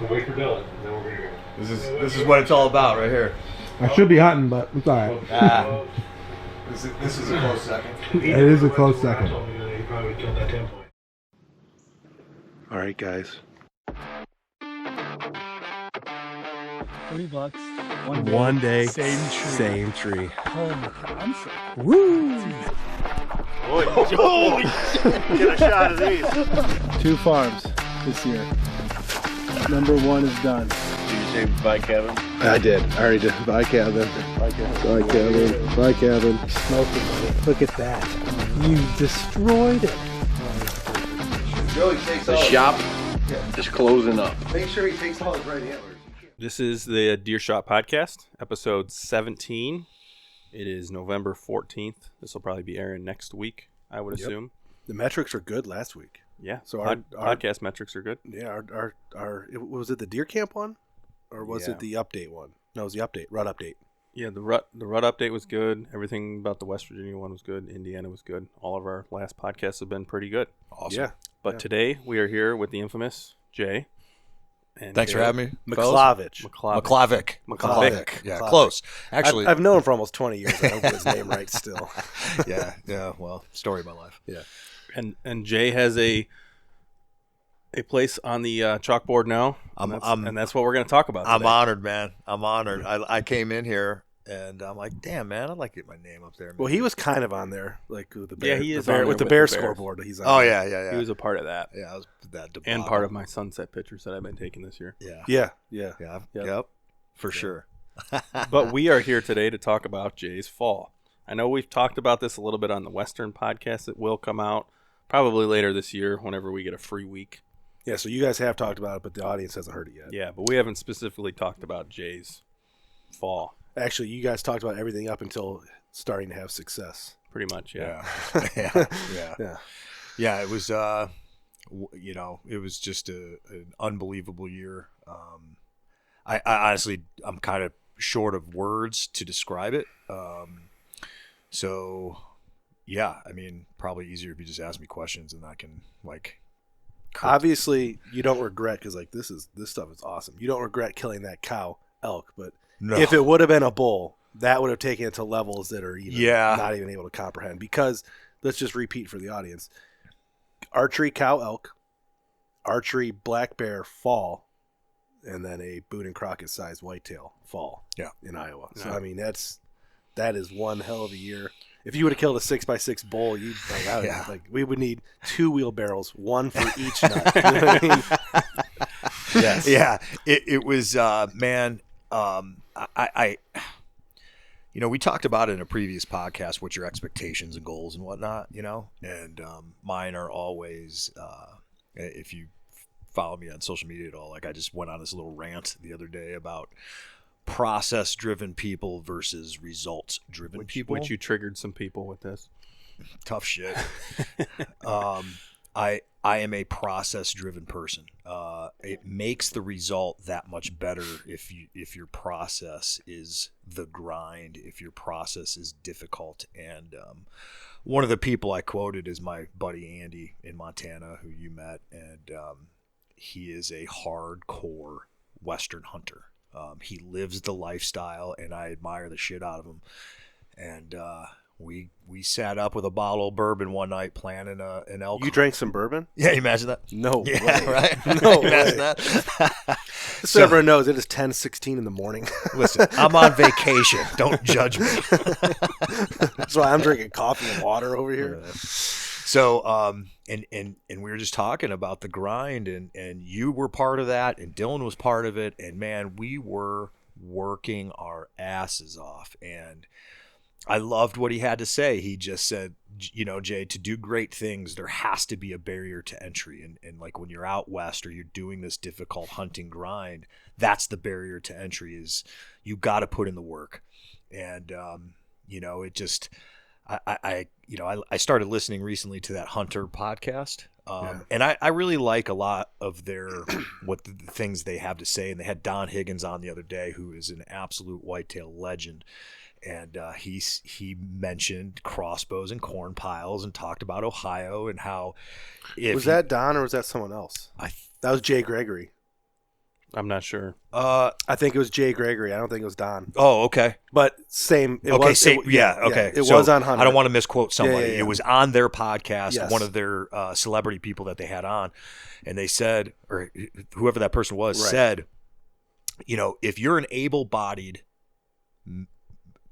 We'll wait for Dylan, and then we're going to go. This is what it's all about right here. I should be hunting, but it's all right. This is a close second. It is a close second. He probably killed that 10 point. All right, guys. $40. One day, Same tree. tree. Oh my God, I'm so. Woo! Holy shit! Get a shot of these. 2 farms this year. Number 1 is done. Did you say bye, Kevin? I did. I already did. Bye, Kevin. Bye, Kevin. Bye, Kevin. Bye, Kevin. Smoked it. Look at that. You destroyed it. Joey takes the shop is closing up. Make sure he takes all his right antlers. This is the Deer Shot Podcast, episode 17. It is November 14th. This will probably be airing next week, I would assume. The metrics were good last week. Yeah, So our our podcast metrics are good. yeah, was it the deer camp one, or was it the update one? No, it was the update, rut update. Yeah, the rut update was good. Everything about the West Virginia one was good. Indiana was good. All of our last podcasts have been pretty good. Awesome. Yeah. But today we are here with the infamous Jay. And Thanks for having me. Miklavic. Miklavic. Yeah, Miklavic. close. Actually, I've known him for almost 20 years. I don't get his name right still. yeah. Well, story of my life. Yeah. And Jay has a place on the chalkboard now, and that's what we're going to talk about today. I'm honored, man. I'm honored. I came in here and I'm like, damn, man, I'd like to get my name up there. Well, he was kind of on there, like with the bear. Yeah, he is the bear, on with there the bear with the Bears. scoreboard. He's on. Oh there. yeah. He was a part of that. Yeah, I was that debacle. And part of my sunset pictures that I've been taking this year. Yeah. Yep. For sure. But we are here today to talk about Jay's fall. I know we've talked about this a little bit on the Western podcast. It will come out probably later this year whenever we get a free week. Yeah, so you guys have talked about it, but the audience hasn't heard it yet. Yeah, but we haven't specifically talked about Jay's fall. Actually, you guys talked about everything up until starting to have success. Pretty much, yeah. Yeah, it was it was just an unbelievable year. I honestly, I'm kind of short of words to describe it. So yeah, I mean, probably easier if you just ask me questions and I can Obviously, you don't regret because this stuff is awesome. You don't regret killing that cow elk, but No. if it would have been a bull, that would have taken it to levels that are not even able to comprehend. Because let's just repeat for the audience: archery cow elk, archery black bear fall, and then a Boone and Crockett sized whitetail fall. Yeah. In Iowa. Yeah. So I mean that is one hell of a year. If you would have killed a 6x6 bull, we would need 2 wheelbarrows, one for each nut. You know what I mean? Yes. Yeah. It was man. I we talked about it in a previous podcast, what your expectations and goals and whatnot, and mine are always, if you follow me on social media at all, I just went on this little rant the other day about process-driven people versus results-driven people. Which you triggered some people with this. Tough shit. I am a process-driven person. It makes the result that much better if your process is the grind, if your process is difficult. And one of the people I quoted is my buddy Andy in Montana, who you met, and he is a hardcore Western hunter. He lives the lifestyle, and I admire the shit out of him. And we sat up with a bottle of bourbon one night planning an elk. You drank some bourbon? Yeah, you imagine that? No Yeah, way. right? No Imagine way. that? So everyone knows it is 10:16 in the morning. Listen, I'm on vacation. Don't judge me. That's why I'm drinking coffee and water over here. So, and we were just talking about the grind, and you were part of that, and Dylan was part of it, and man, we were working our asses off, and I loved what he had to say. He just said, Jay, to do great things, there has to be a barrier to entry, and like when you're out west or you're doing this difficult hunting grind, that's the barrier to entry. Is you got to put in the work, and it just. I started listening recently to that Hunter podcast, and I really like a lot of their what the things they have to say. And they had Don Higgins on the other day, who is an absolute whitetail legend, and he mentioned crossbows and corn piles and talked about Ohio and how Was that Don or was that someone else? That was Jay Gregory. I'm not sure. I think it was Jay Gregory. I don't think it was Don. Oh, okay. But same. It okay, was, same. It, okay. It so was on Hunter. I don't want to misquote somebody. Yeah. It was on their podcast, Yes. one of their celebrity people that they had on, and they said, or whoever that person was said, if you're an able-bodied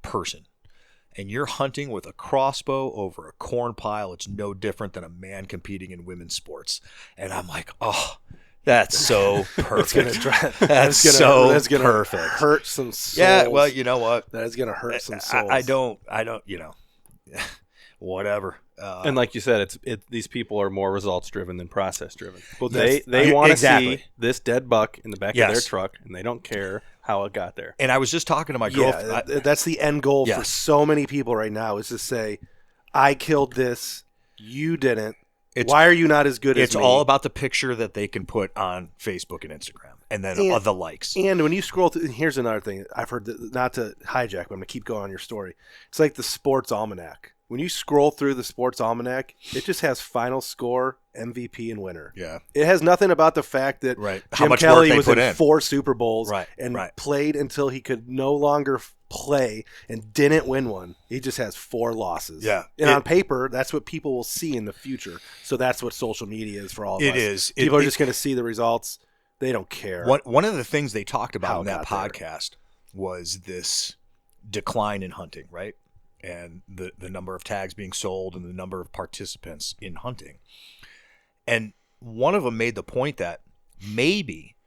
person and you're hunting with a crossbow over a corn pile, it's no different than a man competing in women's sports. And I'm like, oh, that's so perfect. That's gonna perfect. Hurt some souls. Yeah, well, you know what? That is going to hurt some souls. I don't, whatever. And like you said, these people are more results driven than process driven. Well, they want to see this dead buck in the back of their truck, and they don't care how it got there. And I was just talking to my girlfriend. That's the end goal for so many people right now is to say, I killed this, you didn't. Why are you not as good as me? It's all about the picture that they can put on Facebook and Instagram, and then the likes. And when you scroll through, here's another thing I've heard, not to hijack, but I'm going to keep going on your story. It's like the sports almanac. When you scroll through the sports almanac, it just has final score, MVP, and winner. Yeah. It has nothing about the fact that Jim Kelly was in 4 Super Bowls and Right. played until he could no longer play and didn't win one. He just has 4 losses. Yeah. And on paper, that's what people will see in the future. So that's what social media is for all of us. It is. People are just going to see the results. They don't care. One of the things they talked about in that podcast was this decline in hunting, right? And the number of tags being sold and the number of participants in hunting. And one of them made the point that maybe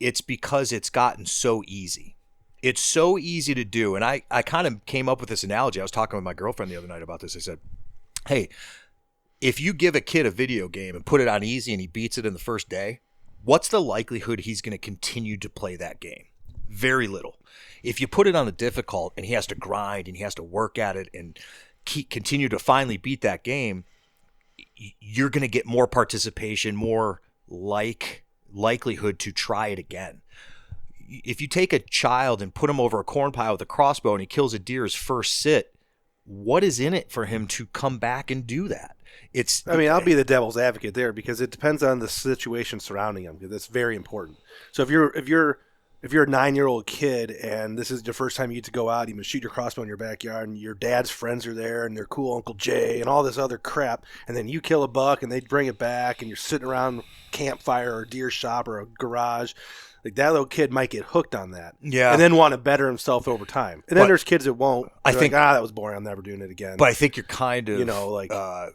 it's because it's gotten so easy. It's so easy to do. And I kind of came up with this analogy. I was talking with my girlfriend the other night about this. I said, hey, if you give a kid a video game and put it on easy and he beats it in the first day, what's the likelihood he's going to continue to play that game? Very little. If you put it on the difficult and he has to grind and he has to work at it and continue to finally beat that game, you're going to get more participation, more likelihood to try it again. If you take a child and put him over a corn pile with a crossbow and he kills a deer his first sit, what is in it for him to come back and do that? I'll be the devil's advocate there because it depends on the situation surrounding him. That's very important. So if you're a 9-year-old kid and this is the first time you get to go out, you can shoot your crossbow in your backyard and your dad's friends are there and they're cool Uncle Jay and all this other crap, and then you kill a buck and they bring it back and you're sitting around a campfire or a deer shop or a garage, like that little kid might get hooked on that. Yeah. And then want to better himself over time. And then there's kids that won't. I think that was boring. I'm never doing it again. But I think you're kind of,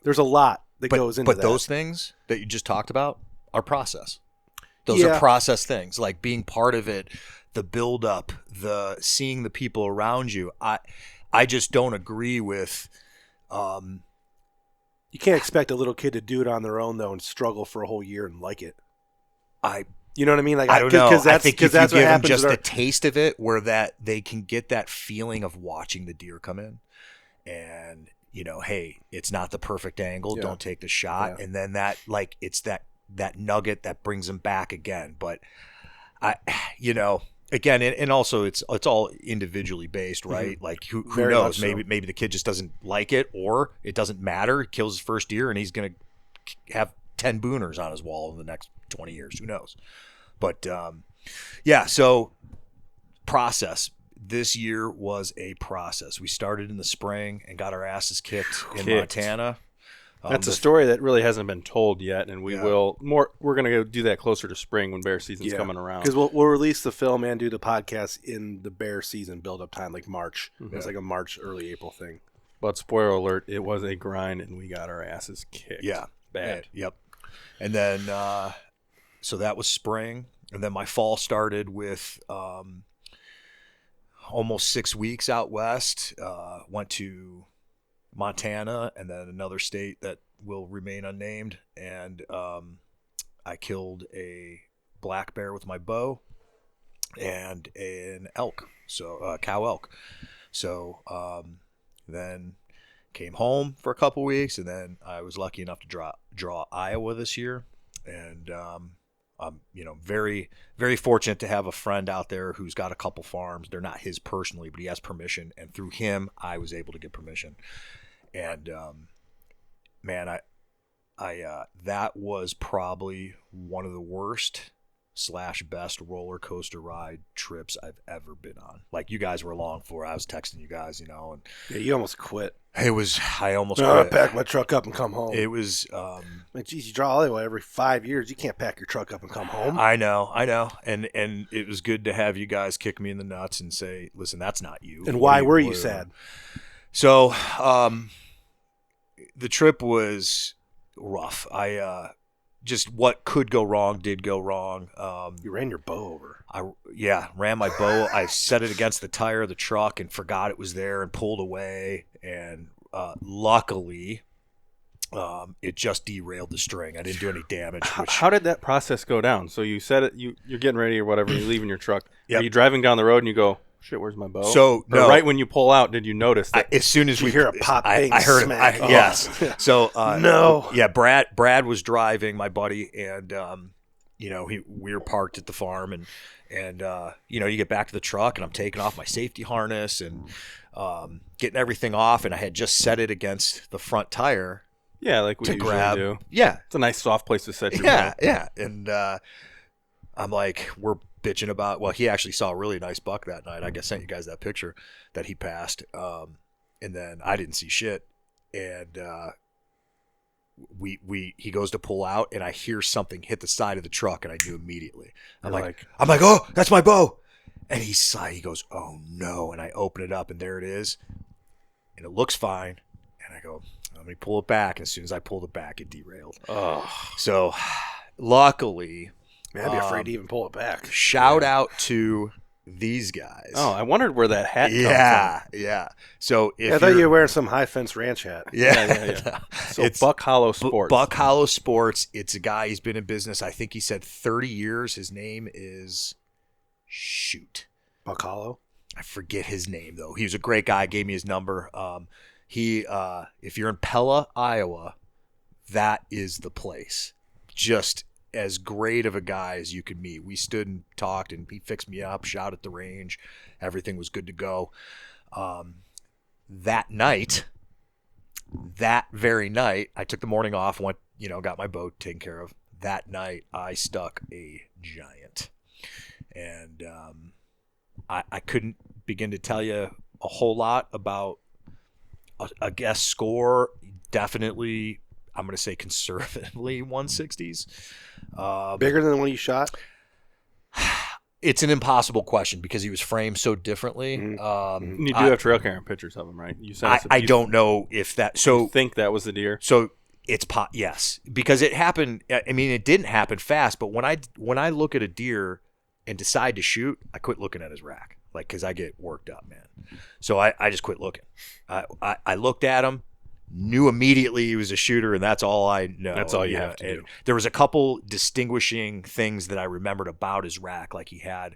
there's a lot that goes into that. But those things that you just talked about are process. Those are process things, like being part of it, the build up, the seeing the people around you. I just don't agree with. You can't expect a little kid to do it on their own though and struggle for a whole year and like it. You know what I mean? Like I don't know. I think if you give them happens just a taste of it, where that they can get that feeling of watching the deer come in, and hey, it's not the perfect angle. Don't take the shot, and then it's that nugget that brings them back again. But again, and also it's all individually based, right? Mm-hmm. Like who knows? Maybe the kid just doesn't like it, or it doesn't matter. He kills his first deer, and he's gonna have 10 Booners on his wall in the next 20 years. Who knows? But so process. This year was a process. We started in the spring and got our asses kicked in Montana. That's a story that really hasn't been told yet, and we will more. We're going to go do that closer to spring when bear season's coming around. Because we'll release the film and do the podcast in the bear season build-up time, like March. Mm-hmm. It's like a March, early April thing. But spoiler alert, it was a grind, and we got our asses kicked. Yeah, bad. Yep. And then so that was spring, and then my fall started with almost 6 weeks out west. Went to Montana and then another state that will remain unnamed, and I killed a black bear with my bow and an elk, so cow elk. So then came home for a couple weeks, and then I was lucky enough to draw Iowa this year, and I'm very, very fortunate to have a friend out there who's got a couple farms. They're not his personally, but he has permission, and through him I was able to get permission. And man, I that was probably one of the worst / best roller coaster ride trips I've ever been on. Like, you guys were along for. I was texting you guys, you know, and yeah, you almost quit. I almost No, I quit. pack my truck up and come home. It was, like, geez, you draw Iowa every 5 years. You can't pack your truck up and come home. I know. And it was good to have you guys kick me in the nuts and say, listen, that's not you. And why were you sad? So, the trip was rough. Just what could go wrong did go wrong. You ran your bow over. Ran my bow. I set it against the tire of the truck and forgot it was there and pulled away. And luckily, it just derailed the string. I didn't do any damage. How did that process go down? So you said it. You're getting ready or whatever. You're leaving your truck. Yep. Are you driving down the road and you go, shit, where's my bow? So or right when you pull out, did you notice that? As soon as we hear a pop, I heard smack. Yes. So no. Yeah, Brad was driving, my buddy, and we were parked at the farm, and you get back to the truck, and I'm taking off my safety harness and getting everything off, and I had just set it against the front tire. Yeah, like we to usually grab. do. Yeah, it's a nice soft place to set your bow. Yeah, and I'm like, we're bitching about. Well, he actually saw a really nice buck that night. I guess sent you guys that picture that he passed, and then I didn't see shit. And he goes to pull out, and I hear something hit the side of the truck, and I knew immediately. I'm like, oh, that's my bow. And he goes, oh no, and I open it up, and there it is, and it looks fine. And I go, let me pull it back. And as soon as I pulled it back, it derailed. Oh, so luckily. Man, I'd be afraid to even pull it back. Shout out to these guys. Oh, I wondered where that hat comes from. Yeah. So I thought you were wearing some high fence ranch hat. Yeah. So it's Buck Hollow Sports. Buck Hollow Sports. It's a guy. He's been in business. I think he said 30 years. His name is Buck Hollow. I forget his name though. He was a great guy. Gave me his number. If you're in Pella, Iowa, that is the place. Just as great of a guy as you could meet. We stood and talked, and he fixed me up, shot at the range. Everything was good to go. That very night, I took the morning off, went, got my boat taken care of. That night, I stuck a giant. And I couldn't begin to tell you a whole lot about a guess score. Definitely, I'm going to say conservatively 160s. Bigger than the one you shot? It's an impossible question because he was framed so differently. You do have trail camera pictures of him, right? You sent us I don't know if that. So you think that was the deer? So it's yes, because it happened. I mean, it didn't happen fast, but when I look at a deer and decide to shoot, I quit looking at his rack, like, because I get worked up, man. So I just quit looking. I looked at him. Knew immediately he was a shooter, and that's all I know. That's all you have to do. There was a couple distinguishing things that I remembered about his rack. Like, he had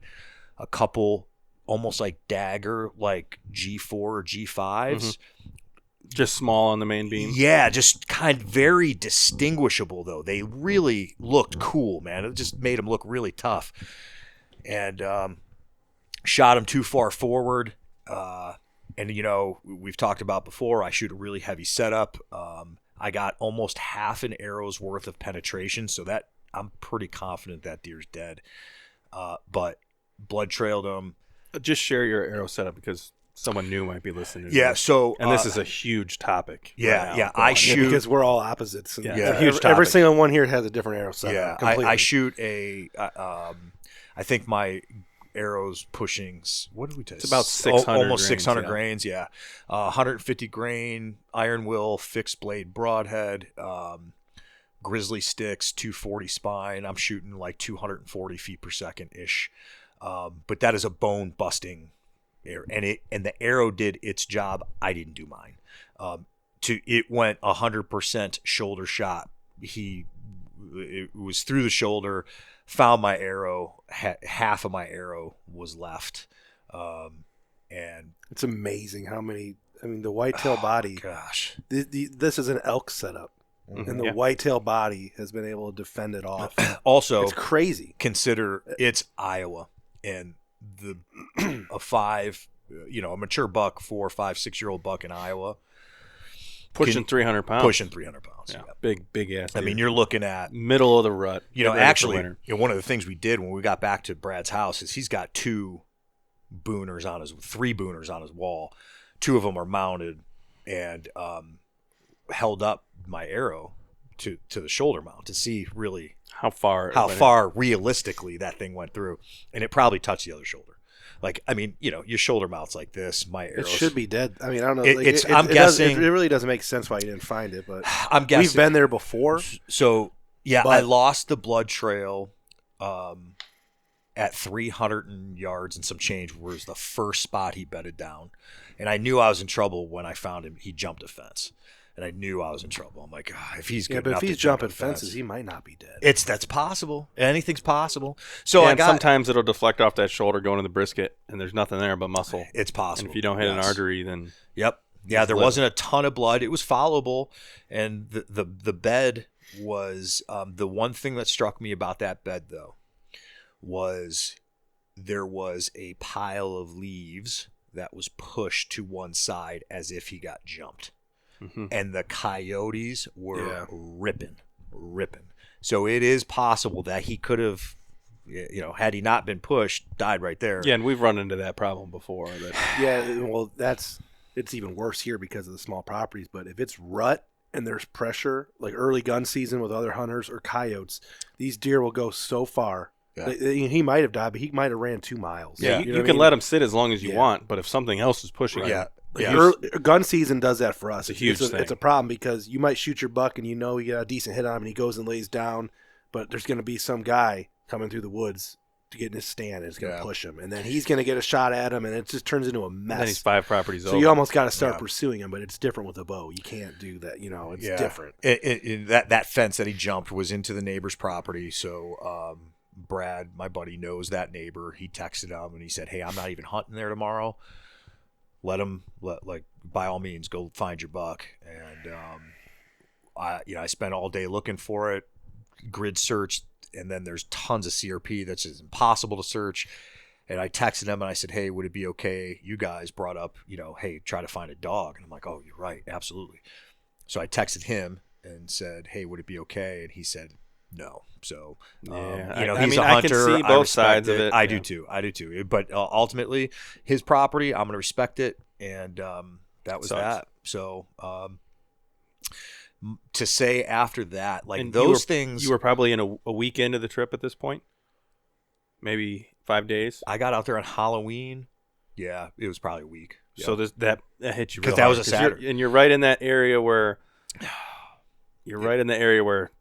a couple almost like dagger, like G4 or G5s. Mm-hmm. Just small on the main beam? Yeah, just kind of very distinguishable, though. They really looked cool, man. It just made him look really tough. And shot him too far forward. And, we've talked about before, I shoot a really heavy setup. I got almost half an arrow's worth of penetration, so that I'm pretty confident that deer's dead. But blood trailed him. Just share your arrow setup because someone new might be listening. Yeah, so... And this is a huge topic. Yeah, right yeah. I shoot... because we're all opposites. Yeah, it's a huge topic. Every single one here has a different arrow setup. Yeah, I shoot a... I think my... arrows pushing, what did we test? It's about 600 almost grains, 600 grains, yeah. 150 grain iron will fixed blade broadhead, grizzly sticks, 240 spine. I'm shooting like 240 feet per second ish, but that is a bone busting arrow, and the arrow did its job. I didn't do mine. It went 100% shoulder shot. It was through the shoulder. Found my arrow, half of my arrow was left. And it's amazing how many, the whitetail body. Gosh. This is an elk setup. Mm-hmm. And the whitetail body has been able to defend it off. Also, it's crazy. Consider it's Iowa, and a mature buck, 4, 5, 6-year-old buck in Iowa, Pushing 300 pounds. Pushing 300 pounds. Yeah. Big ass. I mean, you're looking at middle of the rut. Actually, one of the things we did when we got back to Brad's house is he's got 3 booners on his wall. 2 of them are mounted and held up my arrow to the shoulder mount to see really how far realistically that thing went through, and it probably touched the other shoulder. Like, I mean, your shoulder mount's like this. My arrow. It should be dead. I mean, I don't know. I'm guessing it really doesn't make sense why you didn't find it, but I'm guessing we've been there before. So yeah, I lost the blood trail at 300 yards and some change, was the first spot he bedded down, and I knew I was in trouble when I found him. He jumped a fence. And I knew I was in trouble. I'm like, if he's good enough to jump jumping fences, he might not be dead. That's possible. Anything's possible. So sometimes it'll deflect off that shoulder going to the brisket, and there's nothing there but muscle. It's possible. And if you don't hit an artery, then yep, yeah, there wasn't a ton of blood. It was followable, and the bed was the one thing that struck me about that bed though was there was a pile of leaves that was pushed to one side as if he got jumped. Mm-hmm. And the coyotes were ripping. So it is possible that he could have, had he not been pushed, died right there. Yeah, and we've run into that problem before. It's even worse here because of the small properties. But if it's rut and there's pressure, like early gun season with other hunters or coyotes, these deer will go so far. Yeah. He might have died, but he might have ran 2 miles. Yeah, you can let him sit as long as you want, but if something else is pushing him. Gun season does that for us. It's a huge thing. It's a problem because you might shoot your buck and you get a decent hit on him and he goes and lays down, but there's going to be some guy coming through the woods to get in his stand and it's going to push him. And then he's going to get a shot at him and it just turns into a mess. And then he's 5 properties over. So you almost got to start pursuing him, but it's different with a bow. You can't do that. It's different. That fence that he jumped was into the neighbor's property. So Brad, my buddy, knows that neighbor. He texted him and he said, "Hey, I'm not even hunting there tomorrow. By all means, go find your buck." And I spent all day looking for it, grid searched, and then there's tons of CRP that's just impossible to search. And I texted him and I said, "Hey, would it be okay? You guys brought up, hey, try to find a dog." And I'm like, "Oh, you're right, absolutely." So I texted him and said, "Hey, would it be okay?" And he said, "No." So, he's a hunter. I can see both sides of it. I do too. But ultimately, his property, I'm going to respect it. And that was that. So to say after that, things. You were probably in a week into the trip at this point? Maybe 5 days? I got out there on Halloween. Yeah, it was probably a week. Yeah. So that hit you real because that was a Saturday. And you're right in that area where...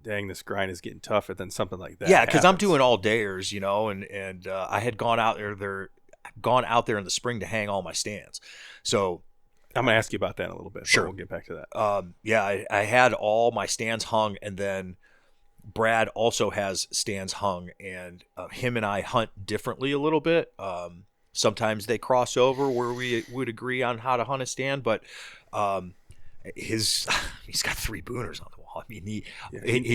dang, this grind is getting tougher than something like that. Yeah, because I'm doing all dayers, and I had gone out there in the spring to hang all my stands. So I'm gonna ask you about that in a little bit. Sure, we'll get back to that. I had all my stands hung, and then Brad also has stands hung, and him and I hunt differently a little bit. Sometimes they cross over where we would agree on how to hunt a stand, but he's got 3 booners on the wall. I mean, he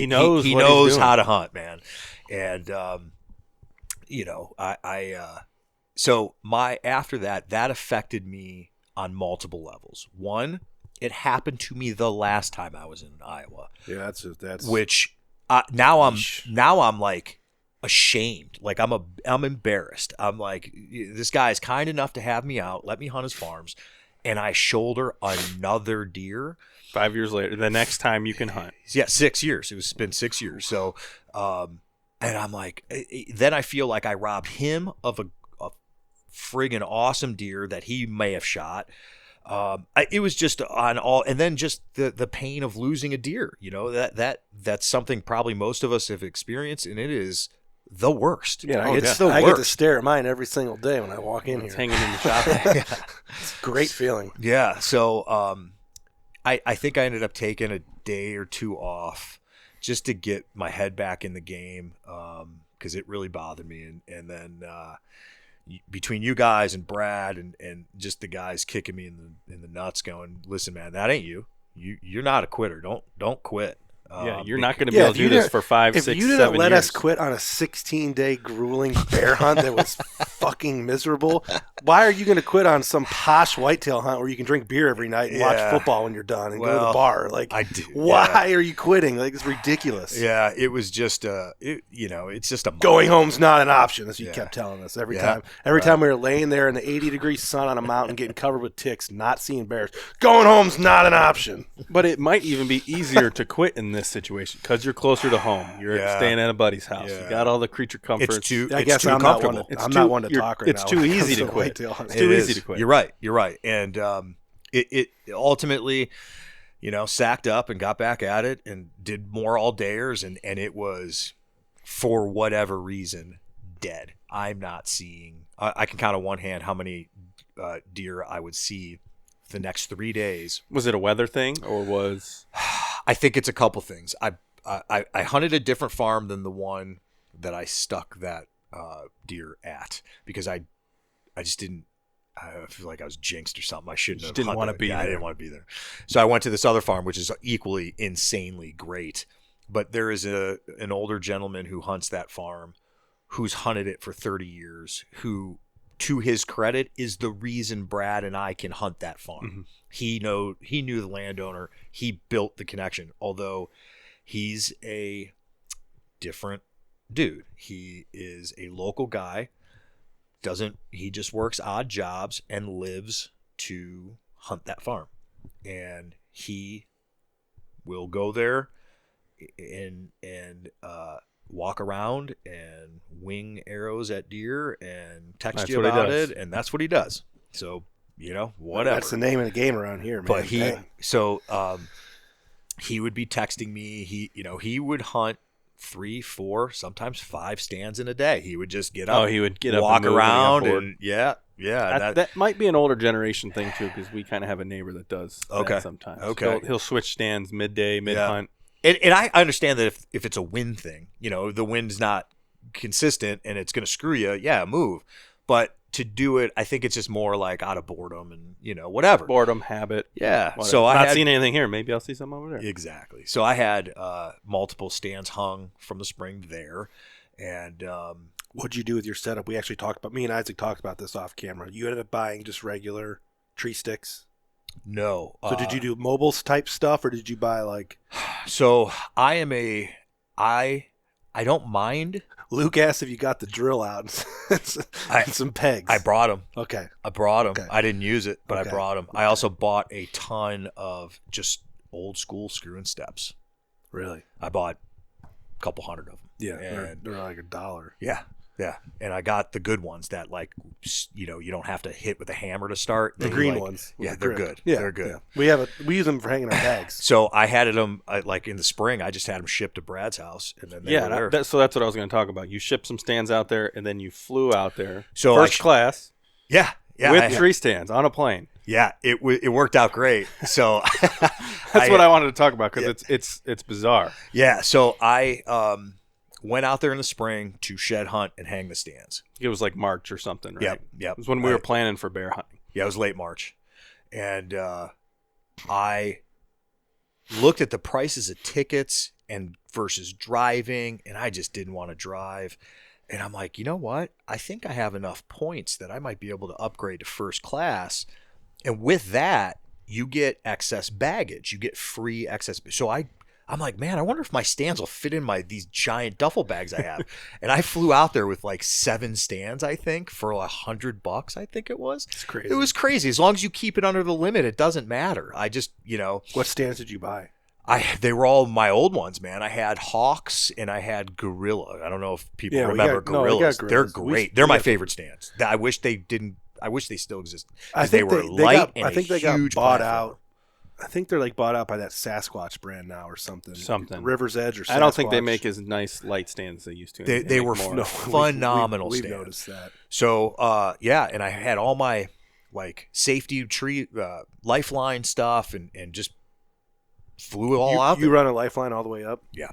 knows how to hunt, man. And so after that affected me on multiple levels. One, it happened to me the last time I was in Iowa. Yeah, that's which now I'm like ashamed. Like I'm embarrassed. I'm like, this guy's kind enough to have me out, let me hunt his farms, and I shoulder another deer. 5 years later, the next time you can hunt. Yeah, 6 years. It's been 6 years. So, and I'm like, then I feel like I robbed him of a friggin' awesome deer that he may have shot. It was just on all, and then just the pain of losing a deer. That's something probably most of us have experienced, and it is the worst. Yeah, the worst. I get to stare at mine every single day when I walk in here. It's hanging in the shop. It's a great feeling. Yeah. So, I think I ended up taking a day or 2 off just to get my head back in the game because it really bothered me. And then between you guys and Brad and just the guys kicking me in the nuts going, "Listen, man, that ain't you. You're not a quitter. Don't quit." You're not going to be able to do this for 5, 6, 7 years. If you didn't let us quit on a 16-day grueling bear hunt that was fucking miserable. Why are you going to quit on some posh whitetail hunt where you can drink beer every night and watch football when you're done and go to the bar? Like, why are you quitting? Like, it's ridiculous. Yeah, it was just it's just a going home's not an option, as you kept telling us every time. Every time we were laying there in the 80-degree sun on a mountain getting covered with ticks, not seeing bears. Going home's not an option. But it might even be easier to quit in this situation because you're closer to home. You're staying at a buddy's house. You got all the creature comforts. I guess I'm comfortable. I'm not one to talk right now. It's too easy to quit. It's too easy to quit. You're right. And it ultimately, sacked up and got back at it and did more all-dayers, and it was, for whatever reason, dead. I'm not seeing – I can count on one hand how many deer I would see the next 3 days. Was it a weather thing or was – I think it's a couple things. I hunted a different farm than the one that I stuck that deer at because I just didn't – I feel like I was jinxed or something. I shouldn't have. Didn't want to be there. I didn't want to be there. So I went to this other farm, which is equally insanely great. But there is an older gentleman who hunts that farm, who's hunted it for 30 years, who, to his credit, is the reason Brad and I can hunt that farm. Mm-hmm. He knew the landowner. He built the connection. Although he's a different dude. He is a local guy. He just works odd jobs and lives to hunt that farm, and he will go there and walk around and wing arrows at deer and text you about it, and that's what he does. So whatever. That's the name of the game around here, man. But he would be texting me. He would hunt 3, 4, sometimes 5 stands in a day. He would just get up. He would get up, walk and around, and that might be an older generation thing too, because we kind of have a neighbor that does that sometimes. Okay, he'll switch stands midday, mid hunt. And I understand that if it's a wind thing, the wind's not consistent and it's going to screw you. Yeah, move. But to do it, I think it's just more like out of boredom and whatever. Boredom, habit. Yeah. Whatever. So I'm not seeing anything here. Maybe I'll see some over there. Exactly. So I had multiple stands hung from the spring there, and what'd you do with your setup? We actually me and Isaac talked about this off camera. You ended up buying just regular tree sticks. No. So did you do mobile type stuff, or did you buy like? So I don't mind. Luke asked if you got the drill out and some pegs. I brought them. Okay. I brought them. Okay. I didn't use it, but I brought them. I also bought a ton of just old school screw and steps. Really? I bought a couple hundred of them. Yeah, they're like $1. Yeah. And I got the good ones that you don't have to hit with a hammer to start. The green ones. Yeah, they're good. Yeah, they're good. Yeah. We use them for hanging our bags. So I had them in the spring. I just had them shipped to Brad's house, and then so that's what I was going to talk about. You shipped some stands out there, and then you flew out there. So first class. Yeah. With tree stands on a plane. Yeah, it worked out great. So that's what I wanted to talk about because it's bizarre. Yeah. So I went out there in the spring to shed hunt and hang the stands. It was like March or something, right? Yep. It was when we were planning for bear hunting. Yeah, it was late March. And I looked at the prices of tickets and versus driving, and I just didn't want to drive. And I'm like, you know what? I think I have enough points that I might be able to upgrade to first class. And with that, you get excess baggage. You get free excess. So I'm like, man, I wonder if my stands will fit in these giant duffel bags I have. And I flew out there with 7 stands, I think, for $100, I think it was. It's crazy. It was crazy. As long as you keep it under the limit, it doesn't matter. I just, What stands did you buy? They were all my old ones, man. I had Hawks and I had Gorilla. I don't know if people remember Gorillas. They're great. They're my favorite stands. I wish they still exist. I think they were light and I think they got bought out. I think they're bought out by that Sasquatch brand now or something. River's Edge or Sasquatch. I don't think they make as nice light stands as they used to. They were phenomenal stands. We've noticed that. So, and I had all my safety tree lifeline stuff and just flew it all out there. You run a lifeline all the way up? Yeah.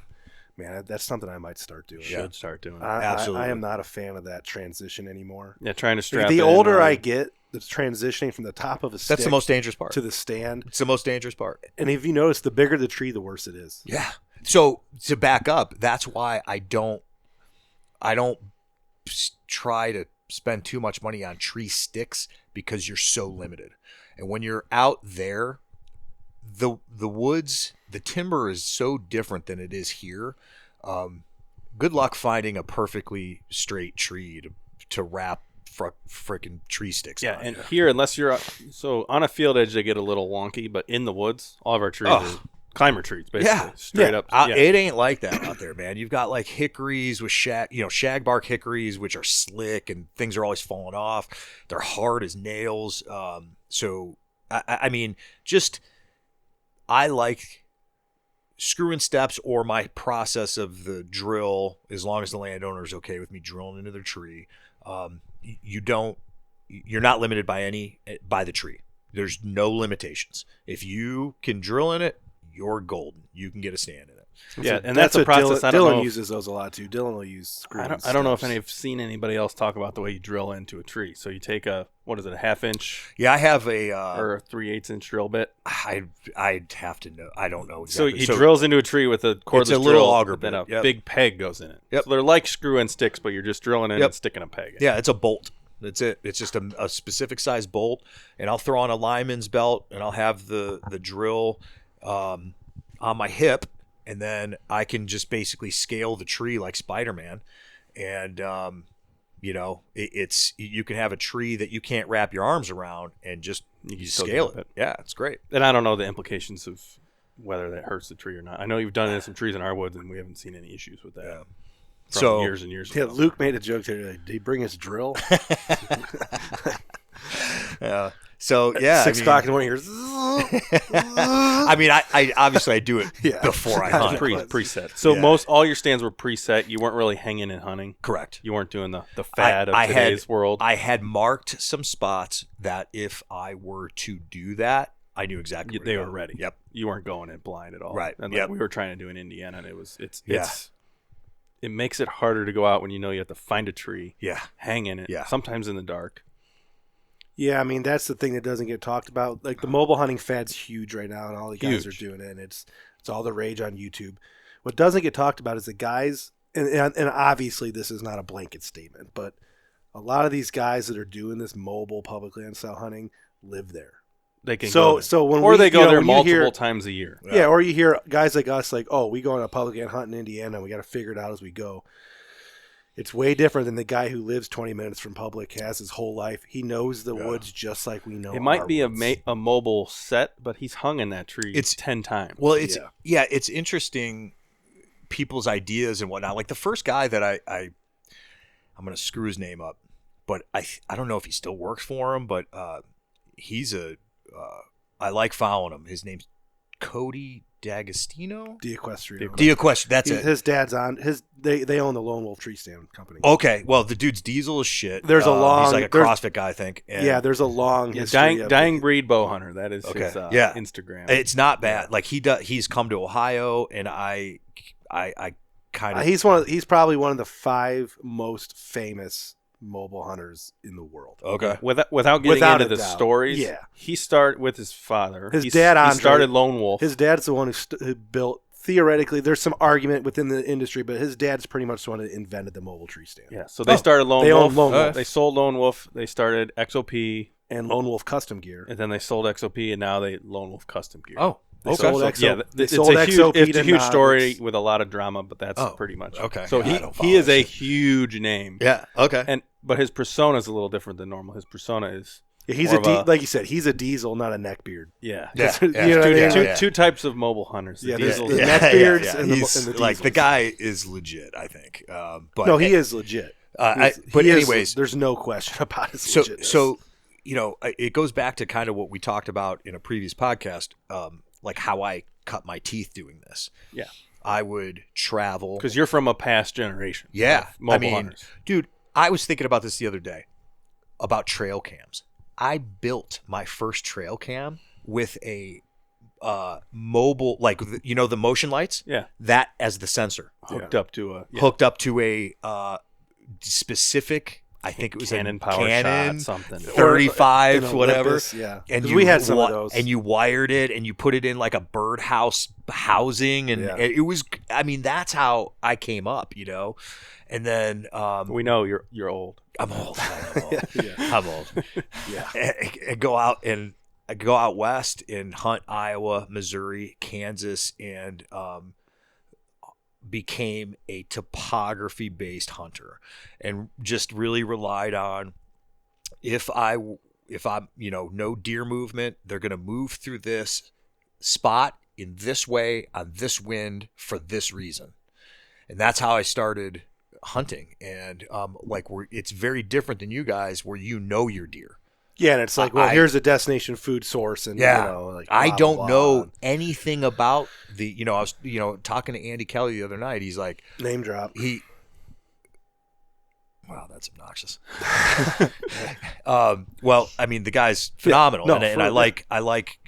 Man, that's something I might start doing. Should start doing. Absolutely. I am not a fan of that transition anymore. Yeah, trying to strap the older I get, the transitioning from the top of a stick. That's the most dangerous part. To the stand. It's the most dangerous part. And if you notice, the bigger the tree, the worse it is. Yeah. So to back up, that's why I don't try to spend too much money on tree sticks because you're so limited. And when you're out there, the woods, the timber is so different than it is here. Good luck finding a perfectly straight tree to wrap freaking tree sticks on. And here, unless you're so on a field edge, they get a little wonky, but in the woods, all of our trees are climber trees, basically. Straight up. It ain't like that out there, man. You've got like hickories with shagbark hickories, which are slick and things are always falling off. They're hard as nails. So I mean, I like screw-in steps or my process of the drill, as long as the landowner is okay with me drilling into their tree. You're not limited by the tree. There's no limitations. If you can drill in it, you're golden. You can get a stand in it. Yeah, and that's a process. Dylan uses those a lot too. Dylan will use screw-in I don't know if I've seen anybody else talk about the way you drill into a tree. So you take a half inch? Yeah, I have or a 3/8 inch drill bit. I'd have to know. I don't know exactly. So he drills into a tree with a cordless drill, little auger then a bit. big peg goes in it. Yep. So they're like screw-in sticks, but you're just drilling in and sticking a peg in. Yeah, it's a bolt. That's it. It's just a specific size bolt, and I'll throw on a lineman's belt, and I'll have the drill on my hip, and then I can just basically scale the tree like Spider-Man, and you can have a tree that you can't wrap your arms around, and just you scale it. Yeah, it's great. And I don't know the implications of whether that hurts the tree or not. I know you've done it in some trees in our woods, and we haven't seen any issues with that. Yeah. From years and years ago. Yeah, Luke made a joke today. Did he bring his drill? Yeah. So yeah, 6 o'clock in the morning. I mean, I obviously I do it before I hunt. Preset. So all your stands were preset. You weren't really hanging and hunting. Correct. You weren't doing the fad of today's world. I had marked some spots that if I were to do that, I knew exactly where they were ready. Yep. You weren't going in blind at all. Right. And we were trying to do in Indiana, and it makes it harder to go out when you know you have to find a tree, hang in it, sometimes in the dark. Yeah, I mean, that's the thing that doesn't get talked about. Like, the mobile hunting fad's huge right now, and all the guys are doing it, and it's all the rage on YouTube. What doesn't get talked about is the guys, and obviously this is not a blanket statement, but a lot of these guys that are doing this mobile public land style hunting live there. They can go there. They go there multiple times a year. Yeah, or you hear guys like us like, oh, we go on a public land hunt in Indiana, and we got to figure it out as we go. It's way different than the guy who lives 20 minutes from public, has his whole life. He knows the woods just like we know. It might be a mobile set, but he's hung in that tree 10 times. Well, it's interesting, people's ideas and whatnot. Like the first guy that I'm going to screw his name up, but I don't know if he still works for him, but he's I like following him. His name's Cody D'Agostino? D'Equestrio, that's it. His dad's on they own the Lone Wolf Tree Stand Company. Okay, well the dude's diesel is shit. There's a long he's like a CrossFit guy, I think. And there's a long history dying breed bow hunter. That is his Instagram. It's not bad. Like he's come to Ohio, and I kind of he's probably one of the 5 most famous mobile hunters in the world. Okay. Without getting into the stories, he started with his father. His dad started Lone Wolf. His dad's the one who built. Theoretically, there's some argument within the industry, but his dad's pretty much the one that invented the mobile tree stand. Yeah. So they started Lone Wolf. Owned Lone Wolf. They sold Lone Wolf. They started XOP and Lone Wolf Custom Gear, and then they sold XOP, and now they Lone Wolf Custom Gear. Oh. It's a huge story with a lot of drama, but that's pretty much okay. So he is a huge name. Yeah. Okay. But his persona is a little different than normal. His persona is he's like you said, he's a diesel, not a neckbeard. Yeah. Two types of mobile hunters. The diesel, the neckbeards, and the diesels. Like the guy is legit, I think. But no, he is legit. Anyways, there's no question about his legitness. So it goes back to kind of what we talked about in a previous podcast. Like how I cut my teeth doing this. Yeah. I would travel. Because you're from a past generation. Yeah. Mobile hunters. Dude, I was thinking about this the other day about trail cams. I built my first trail cam with a mobile, like, the motion lights? Yeah. That as the sensor. Hooked up to a specific I think it was Canon a power Canon shot, something. 35, whatever. Olympus, yeah. And 'Cause we had some of those. And you wired it and you put it in like a birdhouse housing. And it was, I mean, that's how I came up, you know? And then we know you're old. I'm old. I'm old. Yeah. And go out west and hunt Iowa, Missouri, Kansas, and became a topography based hunter, and just really relied on if I'm no deer movement, they're going to move through this spot in this way on this wind for this reason. And that's how I started hunting. And it's very different than you guys where you know your deer. Yeah, and it's like, well, here's a destination food source, and I don't know anything about the. I was talking to Andy Kelly the other night. He's like, name drop. Wow, that's obnoxious. Well, I mean, the guy's phenomenal, and I like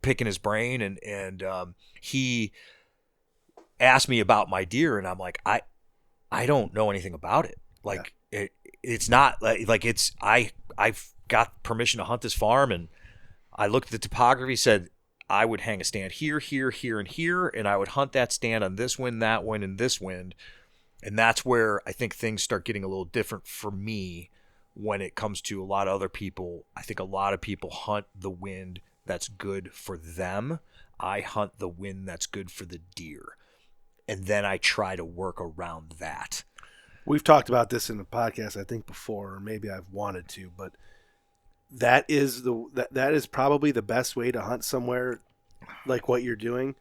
picking his brain, and he asked me about my deer, and I'm like, I don't know anything about it. Like it's not like it's I've got permission to hunt this farm, and I looked at the topography, said I would hang a stand here, here, here, and here, and I would hunt that stand on this wind, that wind, and this wind. And that's where I think things start getting a little different for me when it comes to a lot of other people. I think a lot of people hunt the wind that's good for them. I hunt the wind that's good for the deer. And then I try to work around that. We've talked about this in the podcast, I think, before, or maybe I've wanted to, but that is probably the best way to hunt somewhere like what you're doing.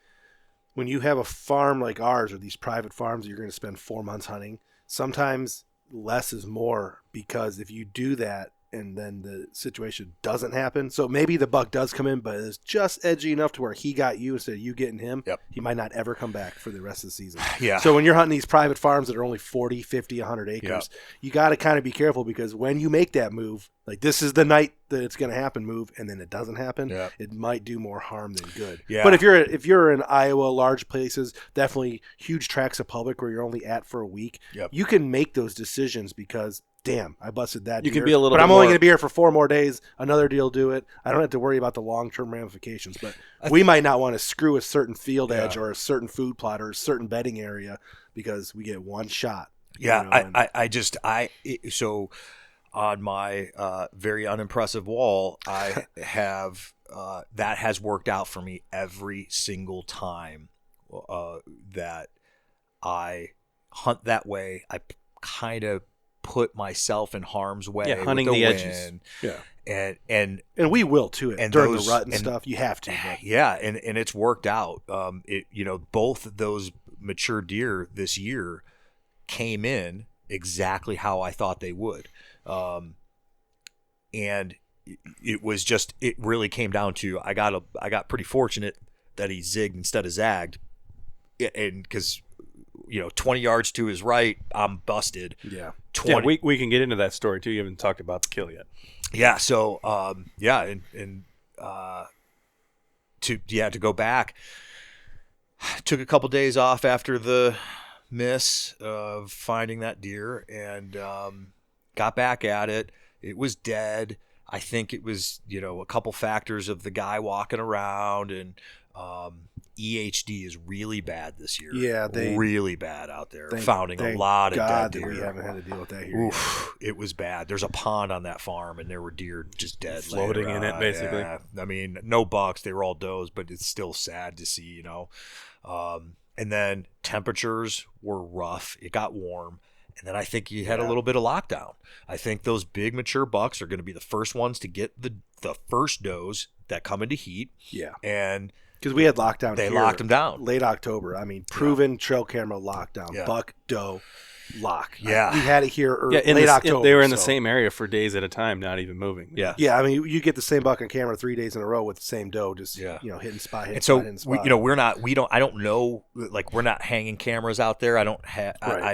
When you have a farm like ours, or these private farms, you're going to spend 4 months hunting. Sometimes less is more, because if you do that and then the situation doesn't happen, so maybe the buck does come in, but it's just edgy enough to where he got you instead of you getting him, he might not ever come back for the rest of the season. Yeah. So when you're hunting these private farms that are only 40, 50, 100 acres, you got to kind of be careful, because when you make that move, like this is the night that it's going to happen move, and then it doesn't happen, it might do more harm than good. Yeah. But if you're in Iowa, large places, definitely huge tracts of public where you're only at for a week, you can make those decisions because, damn, I busted that deer. You can be a little but bit I'm only more... going to be here for 4 more days. Another deal do it. I don't have to worry about the long-term ramifications, but we might not want to screw a certain field edge or a certain food plot or a certain bedding area because we get one shot. So on my very unimpressive wall, I have that has worked out for me every single time that I hunt that way. I kind of put myself in harm's way. Yeah, hunting the edges. Yeah. And we will too. And during the rut and stuff, you have to. But. Yeah, and it's worked out. Both of those mature deer this year came in exactly how I thought they would. And it really came down to I got pretty fortunate that he zigged instead of zagged, and because 20 yards to his right, I'm busted. Yeah. 20. We can get into that story too. You haven't talked about the kill yet. Yeah. So to go back, took a couple days off after the miss of finding that deer, and got back at it. It was dead. I think it was, a couple factors of the guy walking around, and EHD is really bad this year. Yeah, really bad out there. Founding a lot of dead deer. We haven't had to deal with that here. Oof, it was bad. There's a pond on that farm, and there were deer just dead, floating in it, basically. Yeah. I mean, no bucks. They were all does, but it's still sad to see. And then temperatures were rough. It got warm. And then I think you had a little bit of lockdown. I think those big mature bucks are going to be the first ones to get the first does that come into heat. Yeah. And because we had lockdown, they locked them down late October. I mean, proven trail camera lockdown, buck, doe, lock. Yeah. We had it here late October. They were in the same area for days at a time, not even moving. Yeah. Yeah. I mean, you get the same buck on camera 3 days in a row with the same doe, just, hitting spot, hitting spot, hitting spot. I don't know, like, we're not hanging cameras out there. I